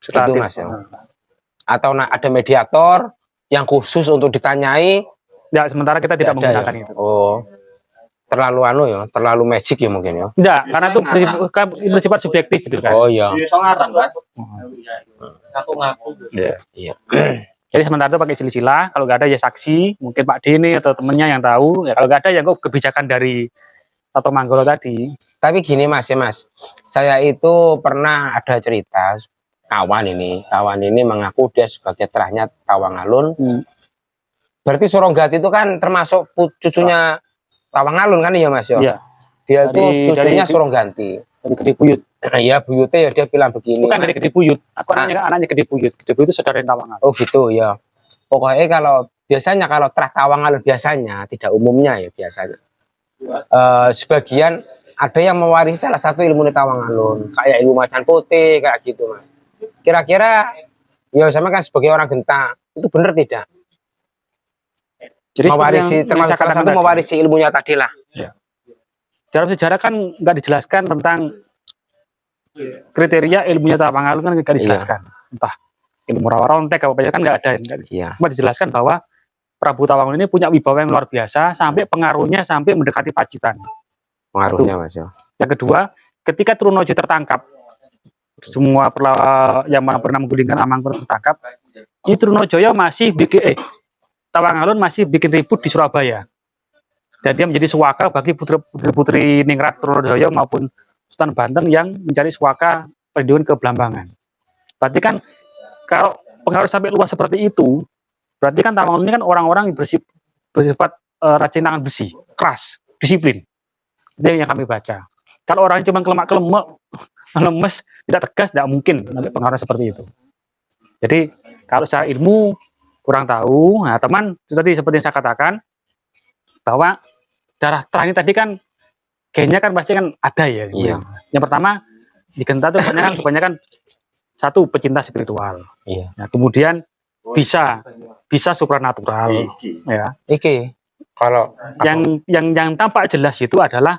Speaker 2: Gitu, Mas, ya. Atau ada mediator yang khusus untuk ditanyai.
Speaker 4: Ya, sementara kita tidak
Speaker 2: Nggak ada
Speaker 4: menggunakan
Speaker 2: ya?
Speaker 4: itu.
Speaker 2: Oh, terlalu terlalu magic ya mungkin ya.
Speaker 4: Enggak, karena itu bersifat subjektif gitu kan.
Speaker 2: Oh iya.
Speaker 3: Iso ngarang kan?
Speaker 1: ngaku-ngaku.
Speaker 2: Iya.
Speaker 4: Jadi sementara itu pakai silsilah, kalau nggak ada ya saksi, mungkin Pak Dini atau temennya yang tahu. Ya kalau nggak ada ya kok kebijakan dari Sato Manggala tadi.
Speaker 2: Tapi gini Mas, ya Mas, saya itu pernah ada cerita kawan ini mengaku dia sebagai terahnya Tawangalun. Berarti Suronggati itu kan termasuk cucunya Tawangalun kan ya Mas ya?
Speaker 4: Iya.
Speaker 2: Dia itu cucunya
Speaker 4: dari-
Speaker 2: Suronggati.
Speaker 4: Dari Gede Buyut.
Speaker 2: Iya, buyutnya ya dia bilang begini.
Speaker 4: Bukan dari Gede Buyut. Aku anaknya Gede Buyut. Gede Buyut itu saudara Tawangalun.
Speaker 2: Oh gitu ya. Pokoknya kalau Trah Tawangalun biasanya, tidak umumnya ya biasanya. Sebagian ada yang mewarisi salah satu ilmu Tawangalun, kayak ilmu macan putih kayak gitu Mas. Kira-kira ya sama kan sebagai orang Genta itu benar tidak?
Speaker 4: Jadi
Speaker 2: Mewarisi termasuk salah satu mewarisi ilmunya tadi lah.
Speaker 4: Dalam sejarah kan nggak dijelaskan tentang kriteria ilmunya Tawangalun kan nggak dijelaskan. Entah ilmu rawa-rontek apa kan nggak ada.
Speaker 2: Iya.
Speaker 4: Cuma dijelaskan bahwa Prabu Tawangalun ini punya wibawa yang luar biasa sampai pengaruhnya sampai mendekati Pacitan.
Speaker 2: Pengaruhnya Mas ya.
Speaker 4: Yang kedua, ketika Trunojo tertangkap, semua yang pernah menggulingkan Amangkurat tertangkap, ini Trunojoyo masih bikin Tawangalun masih bikin ribut di Surabaya. Dan dia menjadi suaka bagi putri-putri Ningrat Trunojoyo maupun Sultan Banten yang mencari suaka perlindungan ke Blambangan. Berarti kan kalau pengaruh sampai luas seperti itu, berarti kan Tawangalun ini kan orang-orang yang bersifat rajin tangan besi, keras, disiplin. Itu yang kami baca. Kalau orang cuma kelemak-kelemek, lemes, tidak tegas, tidak mungkin nanti pengaruh seperti itu. Jadi kalau secara ilmu kurang tahu. Nah, teman tadi seperti yang saya katakan bahwa darah terah ini tadi kan gennya kan pasti kan ada ya.
Speaker 2: Iya.
Speaker 4: Yang pertama di Genta itu kebanyakan satu pecinta spiritual.
Speaker 2: Iya.
Speaker 4: Nah, kemudian bisa supranatural.
Speaker 3: Iki.
Speaker 4: Ya.
Speaker 2: Iki kalau
Speaker 4: Yang tampak jelas itu adalah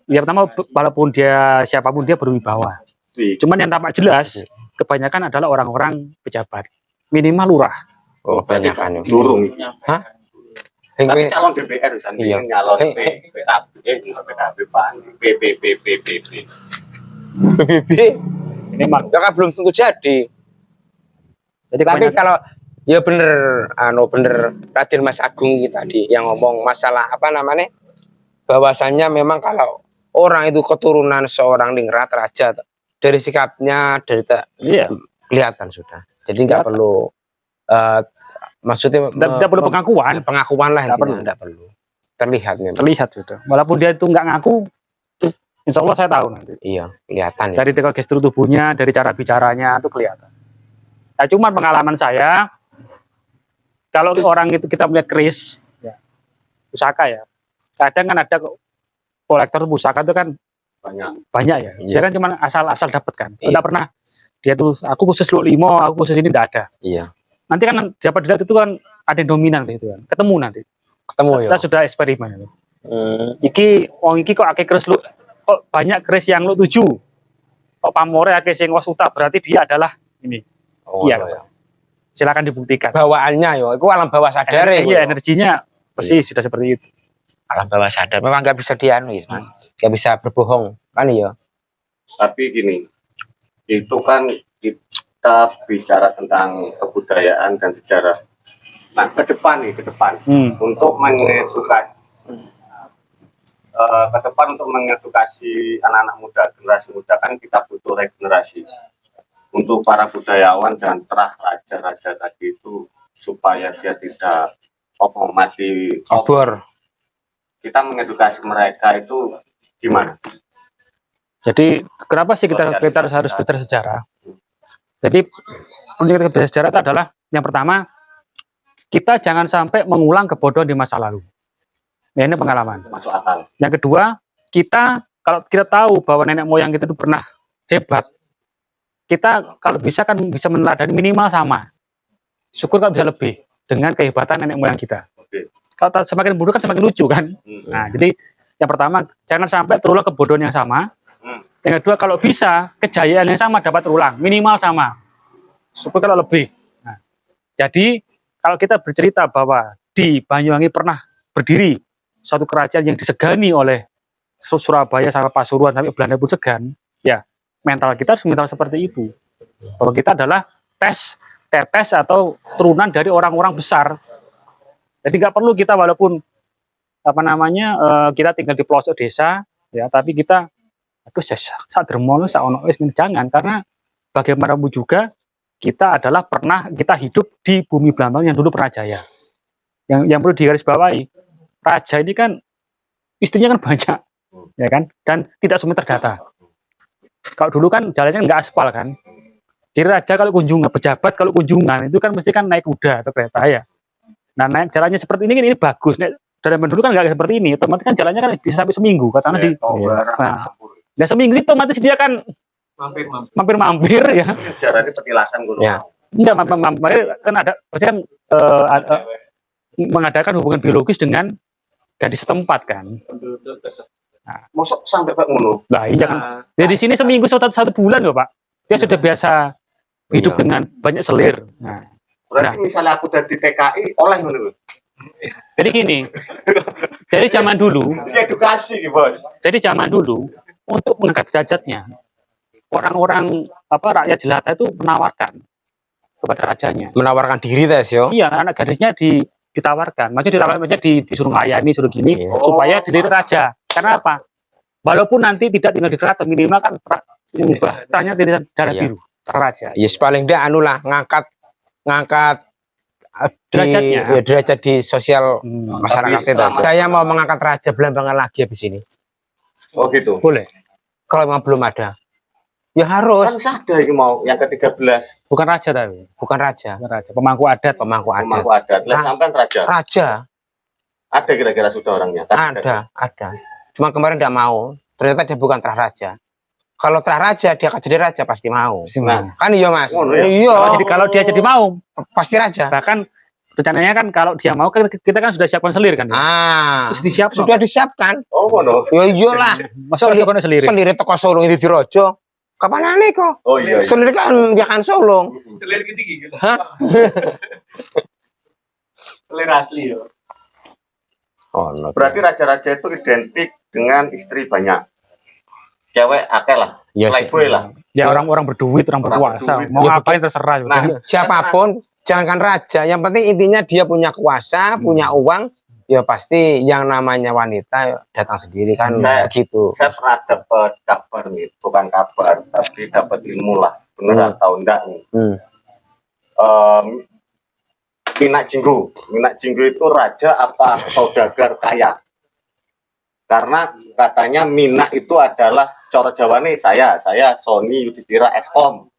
Speaker 4: yang pertama walaupun dia siapapun dia berwibawa. Cuman yang tampak jelas kebanyakan adalah orang-orang pejabat, minimal lurah.
Speaker 2: oh banyak kan.
Speaker 3: Durung.
Speaker 2: Hah?
Speaker 3: Tapi
Speaker 2: Hingga
Speaker 3: calon DPR kan
Speaker 2: Iya.
Speaker 3: nyalon
Speaker 2: Hei,
Speaker 3: PKB Pak. PPPPPP.
Speaker 2: PBB
Speaker 4: Minimal.
Speaker 2: ya kan belum tentu jadi.
Speaker 4: Jadi
Speaker 2: Tapi
Speaker 4: kebanyakan-
Speaker 2: kalau ya bener bener Raden Mas Agung ini tadi yang ngomong masalah apa namanya bahwasannya memang kalau orang itu keturunan seorang ningrat raja dari sikapnya dari
Speaker 4: iya,
Speaker 2: kelihatan sudah. Jadi nggak
Speaker 4: Kelihatan.
Speaker 2: perlu maksudnya
Speaker 4: tidak perlu pengakuan,
Speaker 2: lah
Speaker 4: Nggak
Speaker 2: intinya nggak perlu terlihat memang.
Speaker 4: terlihat sudah. Walaupun dia itu nggak ngaku, insya Allah saya tahu nanti.
Speaker 2: Iya kelihatan ya.
Speaker 4: Dari gestur tubuhnya, dari cara bicaranya itu kelihatan. Nah, cuman pengalaman saya, kalau orang itu kita melihat keris, ya, pusaka ya, kadang kan ada kolektor pusaka itu kan banyak ya.
Speaker 2: Iya.
Speaker 4: Dia kan cuma asal dapat kan.
Speaker 2: Iya.
Speaker 4: Tidak pernah dia tuh aku khusus lu limo, aku khusus ini tidak ada.
Speaker 2: Iya.
Speaker 4: Nanti kan dapat dilihat itu kan ada yang dominan gitu kan. Ketemu nanti.
Speaker 2: Ketemu ya.
Speaker 4: Kita sudah eksperimen.
Speaker 2: Hmm.
Speaker 4: Wong iki kok akeh keris lu, kok banyak keris yang lu tuju. Kok pamore akeh sing wasuta, berarti dia adalah ini.
Speaker 2: Oh,
Speaker 4: Iya.
Speaker 2: ya.
Speaker 4: Silakan dibuktikan.
Speaker 2: Bawaannya yo, itu alam bawah sadar ya.
Speaker 4: Iya, energinya pasti sudah seperti itu.
Speaker 2: Alam bawah sadar. Memang nggak bisa dianu, Mas. Nggak bisa berbohong, kan ya.
Speaker 3: Tapi gini, itu kan kita bicara tentang kebudayaan dan sejarah. Nah, ke depan untuk mengedukasi untuk mengedukasi anak-anak muda, generasi muda kan kita butuh regenerasi untuk para budayawan dan terah raja-raja tadi itu supaya dia tidak mati
Speaker 2: Obor.
Speaker 3: Kita mengedukasi mereka itu gimana?
Speaker 4: Jadi kenapa sih kita harus belajar sejarah? Jadi untuk kita belajar sejarah itu adalah yang pertama, kita jangan sampai mengulang kebodohan di masa lalu. Ya, ini pengalaman.
Speaker 3: Masuk akal.
Speaker 4: Yang kedua, kalau kita tahu bahwa nenek moyang kita itu pernah hebat, kita kalau bisa kan bisa meneladani minimal sama. Syukur kalau bisa lebih dengan kehebatan nenek moyang kita.
Speaker 3: Oke.
Speaker 4: Kalau semakin bodoh kan semakin lucu kan. Nah, jadi yang pertama jangan sampai terulang kebodohan yang sama. Yang kedua, kalau bisa kejayaan yang sama dapat terulang, minimal sama. Syukur kalau lebih. Nah, jadi kalau kita bercerita bahwa di Banyuwangi pernah berdiri suatu kerajaan yang disegani oleh Surabaya sampai Pasuruan sampai Belanda pun segan, ya mental kita harus mental seperti itu. Bahwa kita adalah tetes atau turunan dari orang-orang besar. Jadi nggak perlu kita walaupun kita tinggal di pelosok desa, ya tapi kita aduh sak dermono sak ono wis jangan, karena bagaimanapun juga kita kita hidup di bumi Blambang yang dulu pernah jaya. Yang perlu digarisbawahi, raja ini kan istrinya kan banyak, ya kan, dan tidak semua terdata. Kalau dulu kan jalannya nggak aspal kan. Jadi raja kalau kunjungan, pejabat kalau kunjungan itu kan mesti kan naik kuda atau kereta ya. Nah, naik jalannya seperti ini bagus. Dari dulu kan nggak seperti ini, otomatis kan jalannya kan bisa sampai seminggu katanya di. Nah, seminggu itu otomatis dia kan mampir ya.
Speaker 3: Sejarah ini petilasan gunung.
Speaker 2: Ya.
Speaker 4: Enggak, mampir kan pasti kan mengadakan hubungan biologis dengan gadis setempat kan.
Speaker 3: Masuk sampai Pak ngono.
Speaker 4: Nah, iya kan. Jadi di sini seminggu satu bulan loh, Pak. Dia sudah biasa hidup
Speaker 2: Iya.
Speaker 4: dengan banyak selir. Nah,
Speaker 3: Berarti misalnya aku dari TKI oleh ngono.
Speaker 4: jadi gini. Dari zaman dulu,
Speaker 3: Edukasi gitu, Bos.
Speaker 4: untuk mengangkat derajatnya, orang-orang rakyat jelata itu menawarkan kepada rajanya.
Speaker 2: Menawarkan diri tes yo.
Speaker 4: Iya, anak gadisnya ditawarkan. Maksudnya disuruh ngayani, suruh gini,
Speaker 2: Iya.
Speaker 4: supaya dilihat raja. Karena apa? Walaupun nanti tidak tinggal di keraton, minimal kan tanya tidak darah
Speaker 2: Iya.
Speaker 4: biru, raja.
Speaker 2: Ya paling tidak anu lah ngangkat
Speaker 4: Derajatnya.
Speaker 2: ya, derajat di sosial masyarakat
Speaker 3: Tapi
Speaker 2: itu.
Speaker 3: selama-
Speaker 2: Saya mau mengangkat raja Belambangan lagi habis ini.
Speaker 3: Oh gitu.
Speaker 4: Boleh.
Speaker 2: Kalau memang belum ada. Ya harus.
Speaker 3: Kan sada iki mau yang ke-13
Speaker 4: Bukan raja tapi.
Speaker 2: Bukan raja,
Speaker 4: Bukan raja. Pemangku adat.
Speaker 2: pemangku adat.
Speaker 3: pemangku adat. Lah
Speaker 2: Ah.
Speaker 3: sampean raja.
Speaker 2: Raja
Speaker 3: Ada kira-kira sudah orangnya? Tadi
Speaker 2: ada. Cuma kemarin tidak mau. Ternyata dia bukan terah raja. Kalau terah raja dia akan jadi raja pasti mau.
Speaker 3: Nah,
Speaker 2: Kan iya Mas.
Speaker 3: ngono ya?
Speaker 2: Iya.
Speaker 4: Kalau dia jadi mau,
Speaker 2: Pasti raja.
Speaker 4: bahkan rencananya kan kalau dia mau kan kita kan sudah siapkan selir kan.
Speaker 2: Ah,
Speaker 4: Disiapkan.
Speaker 2: sudah disiapkan.
Speaker 3: oh ngono.
Speaker 2: Ya iyalah.
Speaker 4: Masa
Speaker 2: Selir-
Speaker 4: kono selir.
Speaker 2: Selire teko Solo itu dirojo. Kapan aneh kok?
Speaker 3: Oh iya.
Speaker 2: Selir kan ya kan Solo.
Speaker 1: Selir gitu gitu.
Speaker 2: Hah?
Speaker 1: Selir asli yo.
Speaker 2: Oh, no.
Speaker 3: Berarti raja-raja itu identik dengan istri banyak. Cewek akeh lah.
Speaker 2: Ya, sih.
Speaker 3: Playboy lah.
Speaker 4: Ya orang-orang berduit, orang
Speaker 3: Orang
Speaker 4: berkuasa.
Speaker 3: berduit.
Speaker 4: Mau
Speaker 2: Ya,
Speaker 4: ngapain terserah.
Speaker 3: Nah,
Speaker 2: Siapapun, jangankan raja, yang penting intinya dia punya kuasa, punya uang, ya pasti yang namanya wanita datang sendiri kan
Speaker 3: Saya-
Speaker 2: begitu.
Speaker 3: Saya pernah dapat kabar nih, bukan kabar, tapi dapat ilmu lah. Benar atau enggak nih. Minak Jinggo. Minak Jinggo itu raja apa saudagar kaya? Karena katanya Minak itu adalah cara Jawa nih, saya Sony Yudhistira Eskom.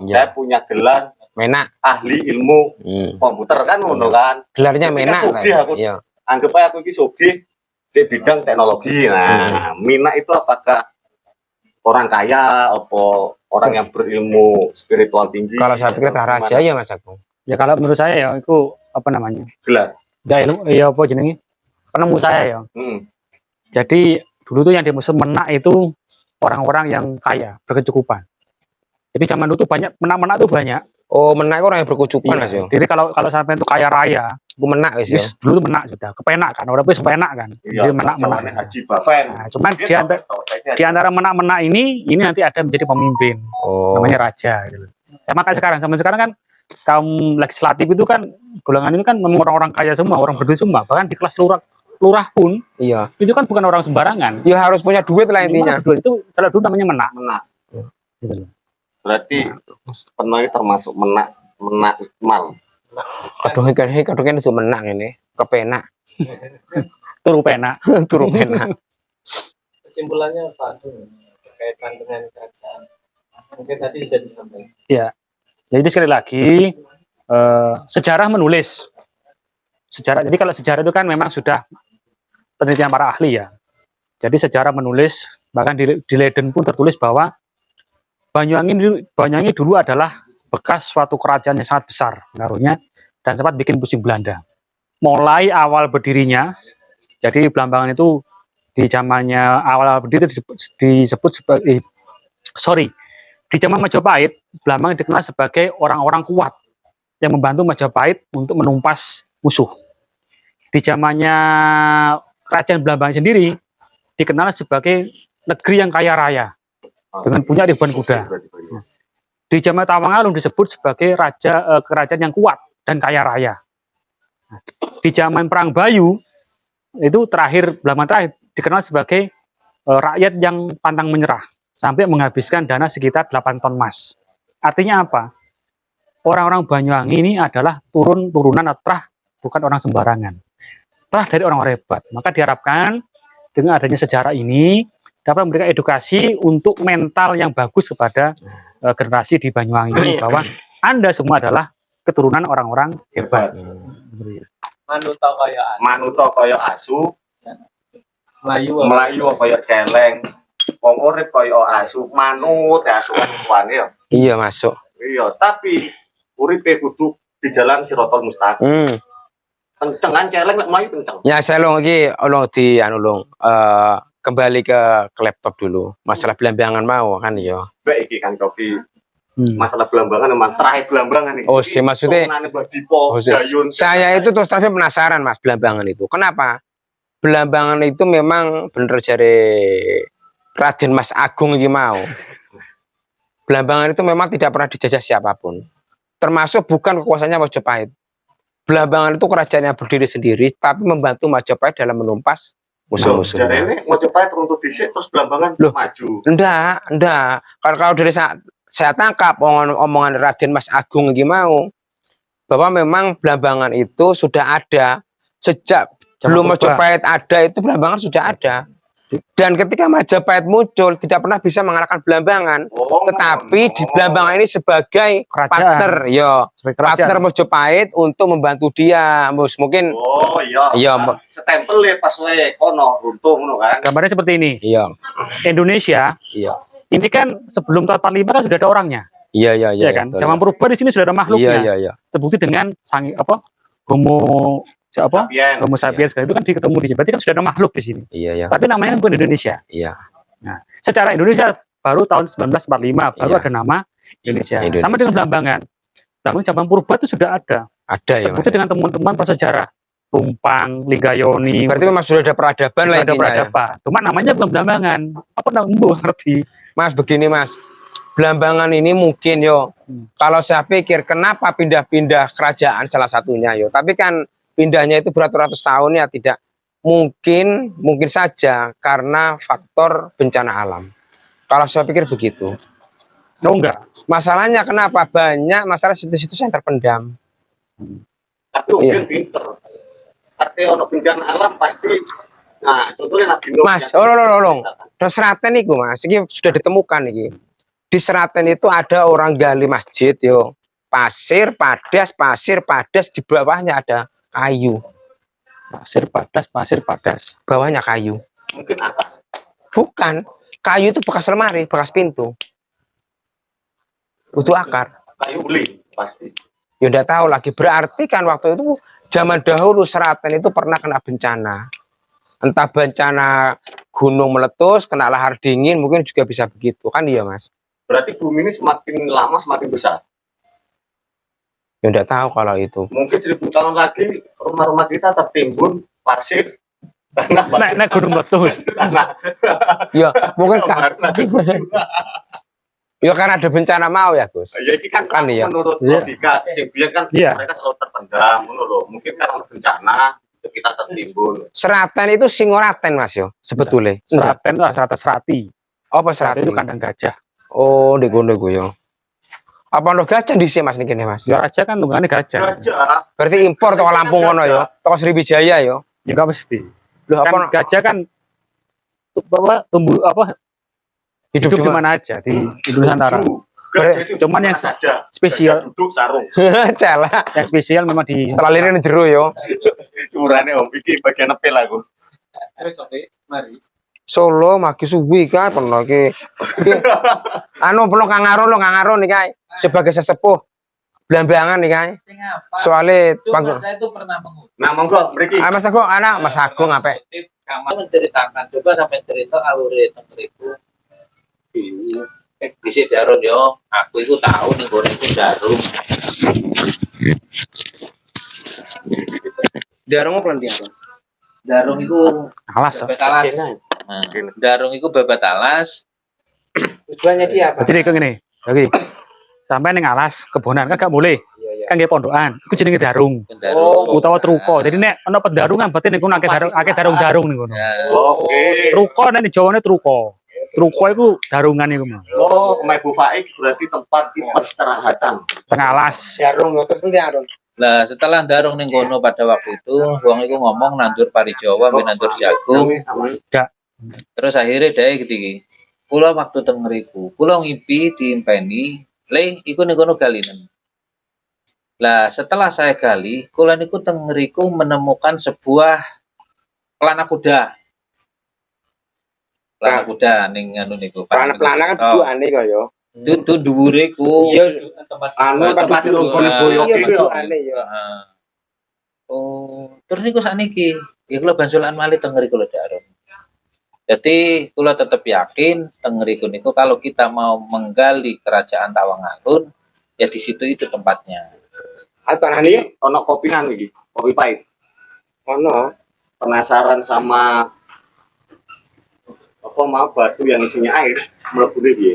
Speaker 3: Saya
Speaker 2: Ya,
Speaker 3: punya gelar
Speaker 2: Menak.
Speaker 3: ahli ilmu komputer kan ngono kan.
Speaker 2: Gelarnya
Speaker 3: Ketika
Speaker 2: Menak.
Speaker 3: sugih aku.
Speaker 2: Iya.
Speaker 3: Anggap aja aku ini sugih di bidang teknologi. Nah, Minak itu apakah orang kaya atau orang yang berilmu spiritual tinggi?
Speaker 2: Kalau saya pikir
Speaker 3: Atau
Speaker 2: raja
Speaker 3: gimana?
Speaker 2: ya Mas Agung.
Speaker 4: Ya kalau menurut saya ya itu apa namanya?
Speaker 3: Gelar.
Speaker 4: Ya ilmu, ya apa jenenge? Penemu saya ya.
Speaker 3: Hmm.
Speaker 4: Jadi dulu tuh yang dimaksud menak itu orang-orang yang kaya, berkecukupan. Jadi zaman dulu tuh banyak menak-menak tuh banyak.
Speaker 2: Oh, Menak itu orang yang berkecukupan Mas
Speaker 4: Iya.
Speaker 2: yo.
Speaker 4: Jadi kalau sampai itu kaya raya,
Speaker 2: Aku Menak wis yo.
Speaker 4: wis dulu tuh menak sudah, kepenak kan, orang wis kepenak kan.
Speaker 3: Iya,
Speaker 4: Jadi menak-menak.
Speaker 3: zamannya Haji Bafen.
Speaker 4: Nah, cuman
Speaker 3: Dia
Speaker 4: di antara,
Speaker 3: tahu, kayaknya
Speaker 4: di antara menak-menak ini nanti ada menjadi pemimpin,
Speaker 2: Oh.
Speaker 4: namanya raja. Gitu. Sama kayak sekarang, zaman sekarang kan kaum legislatif itu kan golongan ini kan memang orang-orang kaya semua, orang berduit semua. Bahkan di kelas lurah pun
Speaker 2: Iya.
Speaker 4: itu kan bukan orang sembarangan.
Speaker 2: Ya harus punya duit lah intinya.
Speaker 4: Memang berduit itu kalau dulu namanya menak.
Speaker 3: menak.
Speaker 4: Gitu loh.
Speaker 3: Berarti penuh termasuk menak Iqmal.
Speaker 2: Kadung-kadung itu Menak ini. Kepenak.
Speaker 4: Turu penak.
Speaker 2: Turu penak.
Speaker 1: Kesimpulannya apa tuh berkaitan dengan kerajaan? Mungkin tadi sudah disampaikan.
Speaker 4: Jadi sekali lagi sejarah menulis sejarah. Jadi kalau sejarah itu kan memang sudah penelitian para ahli ya. Jadi sejarah menulis bahkan di Leiden pun tertulis bahwa Banyuwangi dulu adalah bekas suatu kerajaan yang sangat besar pengaruhnya dan sempat bikin pusing Belanda. Mulai awal berdirinya, jadi Blambangan itu di zamannya awal berdiri disebut sebagai di zaman Majapahit, Blambangan dikenal sebagai orang-orang kuat yang membantu Majapahit untuk menumpas musuh. Di zamannya Kerajaan Blambangan sendiri dikenal sebagai negeri yang kaya raya dengan punya ribuan kuda. Di zaman Tawangalun disebut sebagai kerajaan yang kuat dan kaya raya. Di zaman Perang Bayu itu Blambangan terakhir dikenal sebagai rakyat yang pantang menyerah sampai menghabiskan dana sekitar 8 ton emas. Artinya apa? Orang-orang Banyuwangi ini adalah turunan atau terah, bukan orang sembarangan. Terah dari orang hebat. Maka diharapkan dengan adanya sejarah ini dapat memberikan edukasi untuk mental yang bagus kepada generasi di Banyuwangi ini bahwa Anda semua adalah keturunan orang-orang hebat.
Speaker 1: Manuta kaya
Speaker 3: Manuta kaya asu,
Speaker 1: Melayu
Speaker 3: kaya celeng. Wong urip kaya asu, manut asu kan tuane ya.
Speaker 2: Iya masuk.
Speaker 3: Iya, tapi uripe kudu di jalan Siratal Mustaqim. Kenceng kan celeng nek mlayu kenceng.
Speaker 2: Ya saya kembali ke laptop dulu. Masalah Blambangan mau kan ya.
Speaker 3: Mbak iki kan kopi masalah Blambangan memang terakhir Blambangan nih.
Speaker 2: Oh, sih, maksudnya- Saya itu terus terang penasaran Mas Blambangan itu. Kenapa? Blambangan itu memang bener jare Raden Mas Agung iki mau. Blambangan itu memang tidak pernah dijajah siapapun. Termasuk bukan kekuasaannya Majapahit. Blambangan itu kerajaan yang berdiri sendiri tapi membantu Majapahit dalam menumpas musuh-musuh.
Speaker 3: Jarene Majapahit runtuh dhisik terus Blambangan
Speaker 2: Loh.
Speaker 3: maju.
Speaker 2: Enggak. Kalau dari saya tangkap omongan Raden Mas Agung ini mau bahwa memang Blambangan itu sudah ada sejak
Speaker 4: Zaman
Speaker 2: belum
Speaker 4: purba.
Speaker 2: Majapahit ada itu Blambangan sudah ada. Dan ketika Majapahit muncul tidak pernah bisa mengalahkan Belambangan,
Speaker 3: Oh,
Speaker 2: tetapi di Belambangan ini sebagai
Speaker 4: Kerajaan.
Speaker 2: partner, yo,
Speaker 4: Sebagai
Speaker 2: partner
Speaker 4: kerajaan.
Speaker 2: Majapahit untuk membantu dia, mungkin,
Speaker 3: Oh iya.
Speaker 2: Iya,
Speaker 3: Nah, stempel ya pas we kono runtuh ngono kan.
Speaker 4: Gambarnya seperti ini.
Speaker 2: iya,
Speaker 4: Indonesia
Speaker 2: iya,
Speaker 4: ini kan sebelum tahun 45 kan sudah ada orangnya,
Speaker 2: iya, iya,
Speaker 4: ya kan?
Speaker 2: betul,
Speaker 4: Zaman purba di sini sudah ada
Speaker 2: iya,
Speaker 4: makhluknya.
Speaker 2: iya, iya,
Speaker 4: Terbukti dengan Homo
Speaker 3: Sapien.
Speaker 4: Homo sapiens itu kan ketemu di sini. Berarti kan sudah ada makhluk di sini.
Speaker 2: iya, iya,
Speaker 4: Tapi namanya bukan Indonesia.
Speaker 2: iya,
Speaker 4: Nah, secara Indonesia baru tahun 1945 baru
Speaker 2: Iya.
Speaker 4: ada nama Indonesia.
Speaker 2: Indonesia.
Speaker 4: Sama dengan Belambangan. Namun zaman purba itu sudah ada.
Speaker 2: ada ya, Mas.
Speaker 4: Terbukti dengan temuan-temuan prasejarah. Rumpang, Ligayoni,
Speaker 2: Berarti memang sudah ada peradaban lah
Speaker 4: ada
Speaker 2: intinya ya.
Speaker 4: peradaban. Cuma namanya belum Belambangan. Apa namanya ngerti?
Speaker 2: Mas, begini Mas, Belambangan ini mungkin yo, kalau saya pikir kenapa pindah-pindah kerajaan salah satunya yo, tapi kan pindahnya itu beratus-ratus tahun ya, tidak mungkin saja karena faktor bencana alam. Kalau saya pikir begitu.
Speaker 4: Oh enggak.
Speaker 2: Masalahnya kenapa banyak masalah situs-situs yang terpendam.
Speaker 3: Tapi mungkin pinter. Artinya ono bencana alam pasti. Nah, contohnya Nabi Nuh.
Speaker 2: Mas, olong. Dan Seraten itu Mas, ini sudah ditemukan ini. Di Seraten itu ada orang gali masjid yo, pasir padas, di bawahnya ada kayu,
Speaker 4: Pasir padas.
Speaker 2: bawahnya kayu.
Speaker 3: Mungkin akar.
Speaker 2: Bukan, kayu itu bekas lemari, bekas pintu. Butuh akar.
Speaker 3: Kayu uli pasti.
Speaker 2: Ya udah tahu lagi. Berarti kan waktu itu zaman dahulu Seraten itu pernah kena bencana. Entah bencana gunung meletus, kena lahar dingin, mungkin juga bisa begitu kan iya Mas.
Speaker 3: Berarti bumi ini semakin lama semakin besar.
Speaker 2: Ya udah tahu kalau itu.
Speaker 3: Mungkin 1000 tahun lagi rumah-rumah kita tertimbun pasir.
Speaker 4: Naik gunung meletus.
Speaker 2: Ya mungkin kan.
Speaker 3: Nasib.
Speaker 2: Ya karena ada bencana mau ya Gus.
Speaker 3: Ya ini kan,
Speaker 2: Kan iya.
Speaker 3: menurut
Speaker 4: Iya.
Speaker 3: logika sing biyen kan
Speaker 4: Iya.
Speaker 3: mereka selalu terpendam ngono lho. Mungkin kan ada bencana kita tertimbun.
Speaker 2: Seraten itu Singoraten Mas yo sebetulnya. Enggak.
Speaker 4: Seraten lah, serati.
Speaker 2: Apa
Speaker 4: Seraten
Speaker 2: Seraten?
Speaker 4: itu kandang gajah.
Speaker 2: Oh, di gono yo. Apa ono gajah di sini Mas niki nih, Mas?
Speaker 4: Ya raja kan tunggangannya gajah.
Speaker 3: Gajah.
Speaker 2: Berarti impor toko Lampung ngono yo, toko Sriwijaya yo.
Speaker 4: Ya nggak mesti.
Speaker 2: Loh apa
Speaker 4: Kan gajah kan tumbuh hidup di
Speaker 2: cuma
Speaker 4: mana aja di Nusantara.
Speaker 3: Gajah itu
Speaker 4: Cuman yang
Speaker 3: saja
Speaker 4: spesial.
Speaker 3: Gajah duduk sarung.
Speaker 2: Cela.
Speaker 4: Yang spesial memang di
Speaker 2: Telalirin jero yo.
Speaker 3: Urane om iki bagian nepel aku.
Speaker 1: Terus oke, mari.
Speaker 2: Solo magi suwi kae pernah iki. Anu perlu Kang Aron nih kae sebagai sesepuh Belambangan nih kae.
Speaker 1: Sing apa?
Speaker 2: Soalnya
Speaker 1: Itu
Speaker 2: panggung.
Speaker 1: saya itu pernah mengutip.
Speaker 3: Nah, monggo mriki.
Speaker 2: Mas Agung, anak Mas Agung apa?
Speaker 1: Kamar menceritakan, coba sampai cerita alure tengeriku. Bisa Daron yo, aku itu tahu nih goreng itu Darum.
Speaker 2: Darung apa nanti apa?
Speaker 1: Darung itu
Speaker 4: alas.
Speaker 1: babat alas. Nah, Darung itu babat alas.
Speaker 2: Tujuannya dia apa?
Speaker 4: Jadi kayak gini. Oke. Sampai ning alas kebonan kan gak boleh.
Speaker 2: Iya.
Speaker 4: Kan nggih pondokan. Iku jenenge darung.
Speaker 1: Darung.
Speaker 4: Utawa truko. Jadi nek ana pendarungan berarti niku akeh darung ning kono.
Speaker 1: Ya.
Speaker 3: Oke.
Speaker 4: Truko nek Jawane truko. Truko iku darungan iku mah.
Speaker 3: Oh, Oma Ibu Faik berarti tempat peristirahatan.
Speaker 4: Tengah alas.
Speaker 2: Darung terus nanti Aron.
Speaker 1: Nah, setelah Darung ning kono pada waktu itu, wong iku ngomong nandur pari Jawa, ambil nandur jagung. Terus akhirnya dia gitu iki. Kula waktu teng ngriku, kula ngimpi diimpeni, le iku ning kono galinen. Lah, setelah saya gali, kula niku teng ngriku menemukan sebuah pelana kuda. Pelana kuda ning anu niku.
Speaker 2: Pelana kan tujuannya kok yo.
Speaker 1: Itu dhuwure ku.
Speaker 2: Iya,
Speaker 3: Anu tempat boyo-boyo
Speaker 2: iya
Speaker 3: iki yo.
Speaker 2: tujuannya yo.
Speaker 1: Heeh. Oh, terus niku sakniki, ya kula banjulan malih teng ngriku lho Dak Aron. Jadi kula tetap yakin teng ngriku niku kalau kita mau menggali kerajaan Tawangalun, ya di situ itu tempatnya.
Speaker 2: Atau nanti
Speaker 3: Ini ono kopinan iki, kopi pahit.
Speaker 2: ono.
Speaker 3: Penasaran sama apa mau batu yang isinya air mlebune piye?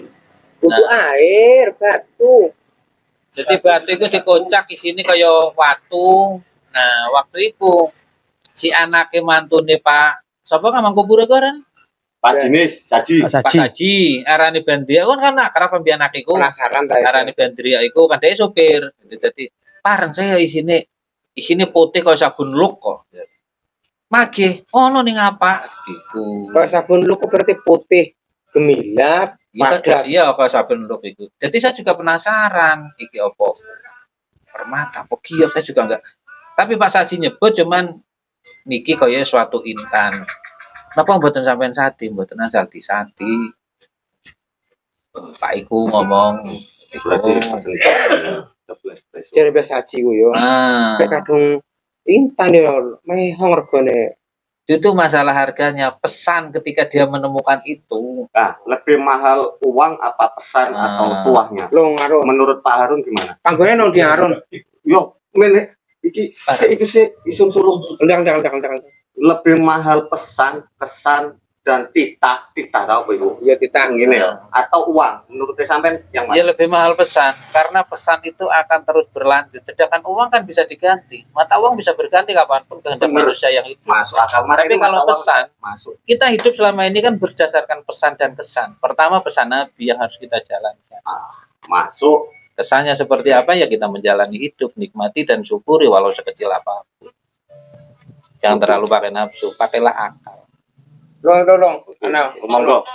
Speaker 2: Butuh air, batu.
Speaker 1: Jadi batu itu dikocak isine kaya watu. Nah, waktu itu si anake mantune Pak sapa ngamang kubur koran?
Speaker 3: Pak Jinis, saji.
Speaker 4: Pak
Speaker 1: Pak
Speaker 4: Saji.
Speaker 1: Haji, arane Bandria kan akrab pembian anak iku.
Speaker 2: Penasaran tadi.
Speaker 1: Arane Bandria iku kan dia sopir. Jadi parang saya isine putih kaya sabun luk kok. Magih, ono ning apa iku.
Speaker 2: Kalau sabun lu kok berarti putih gemilang,
Speaker 1: Iya,
Speaker 2: padat.
Speaker 1: iya kok sabun look itu. Jadi saya juga penasaran iki opo permata apa giok saya juga enggak. Tapi Pak Saji nyebut cuman niki kaya suatu intan. Napa mboten sampean sadi, mboten asal disadi. Pak iku ngomong
Speaker 3: Berarti
Speaker 1: iku.
Speaker 3: pesen double espresso.
Speaker 2: Jare biasa aji ku yo.
Speaker 1: Ah,
Speaker 2: Nek kadung intan yo mehong regane.
Speaker 1: itu masalah harganya, pesan ketika dia menemukan itu.
Speaker 3: Nah, lebih mahal uang apa pesan atau tuahnya?
Speaker 2: Lo ngaruh.
Speaker 3: Menurut Pak Harun gimana?
Speaker 2: Panggone nang diarun.
Speaker 3: Yo, mene iki isun suruh
Speaker 2: Ndang.
Speaker 3: lebih mahal pesan, kesan dan titah tahu apa Ibu?
Speaker 2: Ya ditang
Speaker 3: Gini ya, atau uang. Menurut sampean yang
Speaker 1: Ya
Speaker 3: mana?
Speaker 1: lebih mahal pesan, karena pesan itu akan terus berlanjut. Sedangkan uang kan bisa diganti. Mata uang bisa berganti kapanpun kehendak
Speaker 3: Bener.
Speaker 1: manusia yang itu.
Speaker 3: Masuk akal. Mari
Speaker 1: Tapi
Speaker 3: ini
Speaker 1: kalau
Speaker 3: mata uang
Speaker 1: pesan,
Speaker 3: masuk.
Speaker 1: kita hidup selama ini kan berdasarkan pesan dan kesan. Pertama pesan Nabi yang harus kita jalankan.
Speaker 3: Masuk.
Speaker 1: Kesannya seperti apa ya kita menjalani hidup, nikmati dan syukuri walau sekecil apapun. Jangan terlalu pakai nafsu, pakailah akal.
Speaker 2: Long. Ana
Speaker 3: Monggo.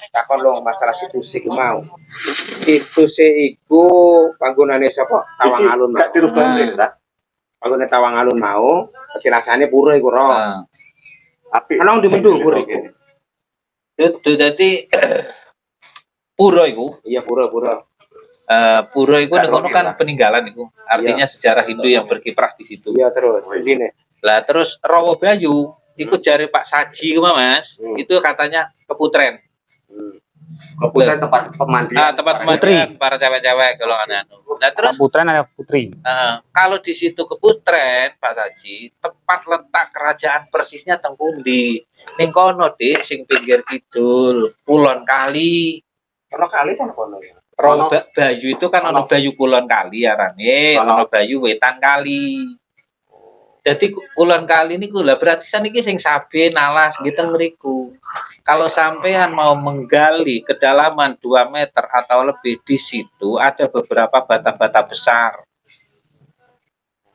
Speaker 2: takon long masalah situsi ku mau. Situsi iku panggonane sapa? Tawang Alun.
Speaker 3: Gak dirubah
Speaker 1: Hmm.
Speaker 3: ta?
Speaker 2: Panggone Tawang Alun mau, tapi rasane pura iku ro.
Speaker 1: Nah,
Speaker 3: Tapi
Speaker 2: Ana di mendung pura iku.
Speaker 1: itu jadi pura itu.
Speaker 2: Iya pura.
Speaker 1: Pura itu
Speaker 3: Gak
Speaker 1: kono
Speaker 3: rohir
Speaker 1: kan
Speaker 3: lah.
Speaker 1: peninggalan itu. Artinya sejarah Hindu yang berkiprah di situ.
Speaker 2: Iya terus. Sini.
Speaker 1: Lah terus Rawa Bayu ikut jari Pak Saji kemana Mas?
Speaker 3: Hmm.
Speaker 1: Itu katanya keputren.
Speaker 3: keputusan tempat pemandian.
Speaker 1: Tempat pemandian para cewek-cewek kalau anu. Nah terus
Speaker 4: Putra ada putri.
Speaker 1: kalau di situ keputren Pak Saji, tepat letak kerajaan persisnya teng pundi? Ning kono Dik, sing pinggir kidul, Kulon Kali.
Speaker 2: Ono kali kan kono ya.
Speaker 1: Rawa
Speaker 3: Ono-
Speaker 1: Bayu itu kan ono Bayu Kulon Kali arane, ono Bayu Wetan Kali. Jadi Kulon Kali niku lah berarti saniki sing sabe nalas gitu ngriku. Kalau sampean mau menggali kedalaman 2 meter atau lebih di situ ada beberapa bata-bata besar.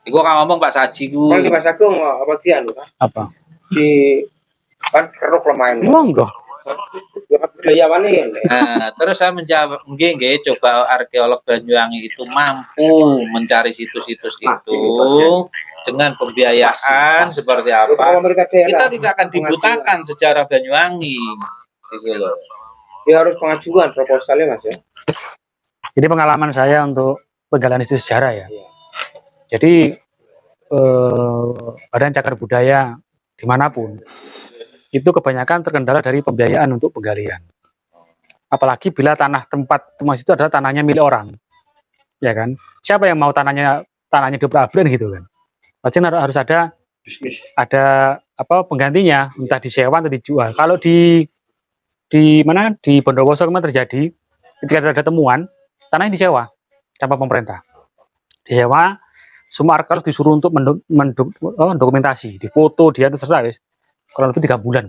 Speaker 1: Iku kan ngomong Pak Saji ku.
Speaker 2: Kalau di Mas Agung apa dia anu kan?
Speaker 4: Apa?
Speaker 2: Di kan keruk lumayan.
Speaker 4: Monggo.
Speaker 2: Budayawan ini.
Speaker 1: Nah, terus saya menjawab, nggih coba arkeolog Banyuwangi itu mampu mencari situs-situs itu dengan pembiayaan seperti apa.
Speaker 2: Pemerintah daerah.
Speaker 1: Kita tidak akan dibutakan sejarah Banyuwangi. Gitu loh.
Speaker 2: Ya harus pengajuan proposalnya Mas ya.
Speaker 4: Jadi pengalaman saya untuk penggalian isu sejarah ya.
Speaker 2: Iya.
Speaker 4: Jadi Badan Cagar Budaya dimanapun itu kebanyakan terkendala dari pembiayaan untuk penggalian. Apalagi bila tanah tempat Mas itu adalah tanahnya milik orang, ya kan? Siapa yang mau tanahnya diobrak-abrik gitu kan? Pasti harus ada
Speaker 3: Bisnis.
Speaker 4: apa penggantinya, entah disewa atau dijual. Kalau di mana di Bondowoso kemarin terjadi ketika ada temuan tanahnya disewa sama pemerintah, disewa, semua arkeolog disuruh untuk mendokumentasi, difoto, dia itu selesai kurang lebih 3 bulan.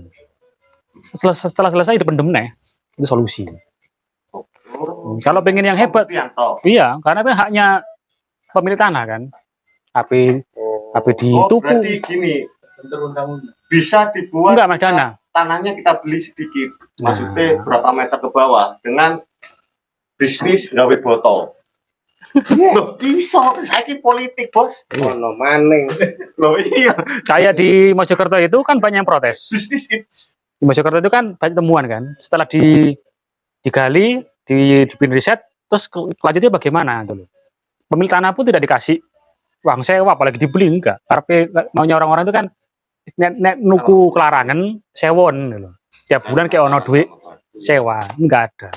Speaker 4: Setelah selesai dipendem nih, itu solusi. Kalau pengen yang hebat, iya, karena itu haknya pemilik tanah kan. Tapi dituku.
Speaker 3: Berarti gini, bisa dibuat
Speaker 4: Enggak Mas Dana.
Speaker 3: tanahnya kita beli sedikit, maksudnya berapa meter ke bawah dengan bisnis gawe botol. Loh, bisa, saiki politik bos.
Speaker 2: Ono maning.
Speaker 3: Loh iya,
Speaker 4: Kayak di Mojokerto itu kan banyak yang protes.
Speaker 3: bisnis itu.
Speaker 4: Di Mojokerto itu kan banyak temuan kan. Setelah digali, dibikin riset, terus selanjutnya bagaimana gitu loh. Pemilik tanah pun tidak dikasih uang sewa, apalagi dibeli enggak. Karena maunya orang-orang itu kan nek nuku kelarangan sewon gitu loh. Tiap bulan kayak ono duit sewa, enggak ada.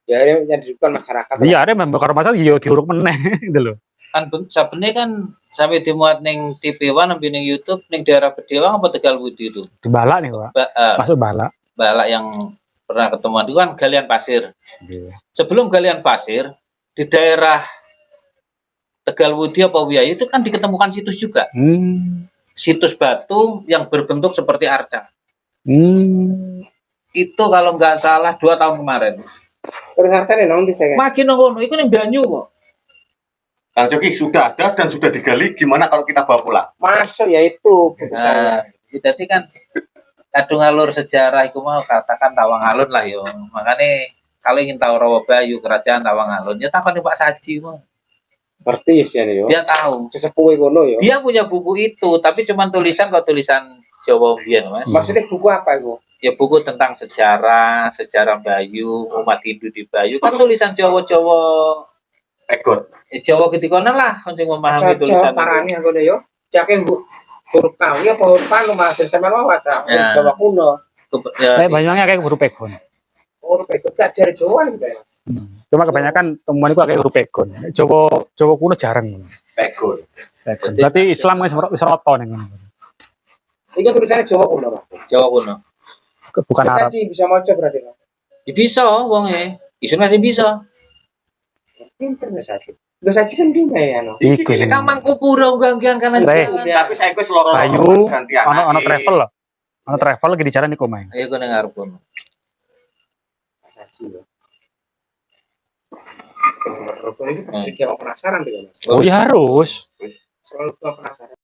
Speaker 2: Ya yang dibutuhkan masyarakat.
Speaker 4: Iya, ada membakar masalah yo diuruk meneh gitu loh.
Speaker 1: Kan sabene kan sampai dimuat ning TV1 nembe ning YouTube ning daerah Bedewang apa Tegal Budi itu.
Speaker 4: Di Balak nih, Pak. Masuk Balak.
Speaker 1: Balak yang pernah ketemuan itu kan galian pasir.
Speaker 4: Iya.
Speaker 1: Sebelum galian pasir di daerah Tegal Budi apa Wiyayu itu kan diketemukan situs juga. Situs batu yang berbentuk seperti arca. Itu kalau nggak salah 2 tahun kemarin.
Speaker 2: Terus harusnya nong bisa kan?
Speaker 1: Makin ngono, itu ning Banyu kok.
Speaker 3: Kang Joki sudah ada dan sudah digali, gimana kalau kita bawa pulang?
Speaker 2: Masuk ya itu.
Speaker 1: Nah, Jadi kan kadung alur sejarah iku mau katakan Tawang Alun lah yo. Makanya kalau ingin tahu Rawa Bayu kerajaan Tawang Alun ya takoni Pak Saji mau.
Speaker 2: Berarti ya sih yo.
Speaker 1: Dia tahu.
Speaker 2: Sesepuh ngono yo.
Speaker 1: Dia punya buku itu tapi cuman tulisan kok tulisan Jawa Biyen Mas.
Speaker 2: Maksudnya buku apa itu?
Speaker 1: Ya buku tentang sejarah, sejarah Bayu, umat Hindu di Bayu kan tulisan Jawa-Jawa
Speaker 3: Pegot.
Speaker 1: Jawa ketikonan lah untuk memahami tulisan
Speaker 2: Cocok parani aku deh yo. Jake huruf kawi apa huruf panu mas sampean wawas
Speaker 1: Ya.
Speaker 2: Jawa kuno.
Speaker 1: Ya,
Speaker 4: Banyuwangi kayak huruf pegon.
Speaker 2: Huruf itu gak dari Jawa gitu ya.
Speaker 4: Cuma kebanyakan temuan itu kayak huruf pegon. Jawa kuno jarang.
Speaker 3: Pegot.
Speaker 4: Pegon. Berarti Islam kan wis rata ning ngono.
Speaker 2: Ini tulisannya Jawa kuno mas.
Speaker 1: Jawa kuno.
Speaker 4: Bukan Arab.
Speaker 2: Saji bisa maca berarti mas.
Speaker 1: Ya, bisa wonge. Isun masih bisa.
Speaker 2: Pinter mas Saji. Gue saji kan dia ya no.
Speaker 4: Iku sih.
Speaker 1: Kan mangku pura ganggian kanan
Speaker 4: Baik.
Speaker 1: jalan.
Speaker 3: Tapi saya kue seloro
Speaker 4: Bayu,
Speaker 3: ganti
Speaker 4: ono
Speaker 3: anake.
Speaker 4: travel loh. Ono travel lagi di jalan iku main.
Speaker 1: Ayo kau dengar pun.
Speaker 2: Saji yo. Ini pasti kayak penasaran deh mas.
Speaker 4: Oh ya harus.
Speaker 2: Selalu gua penasaran.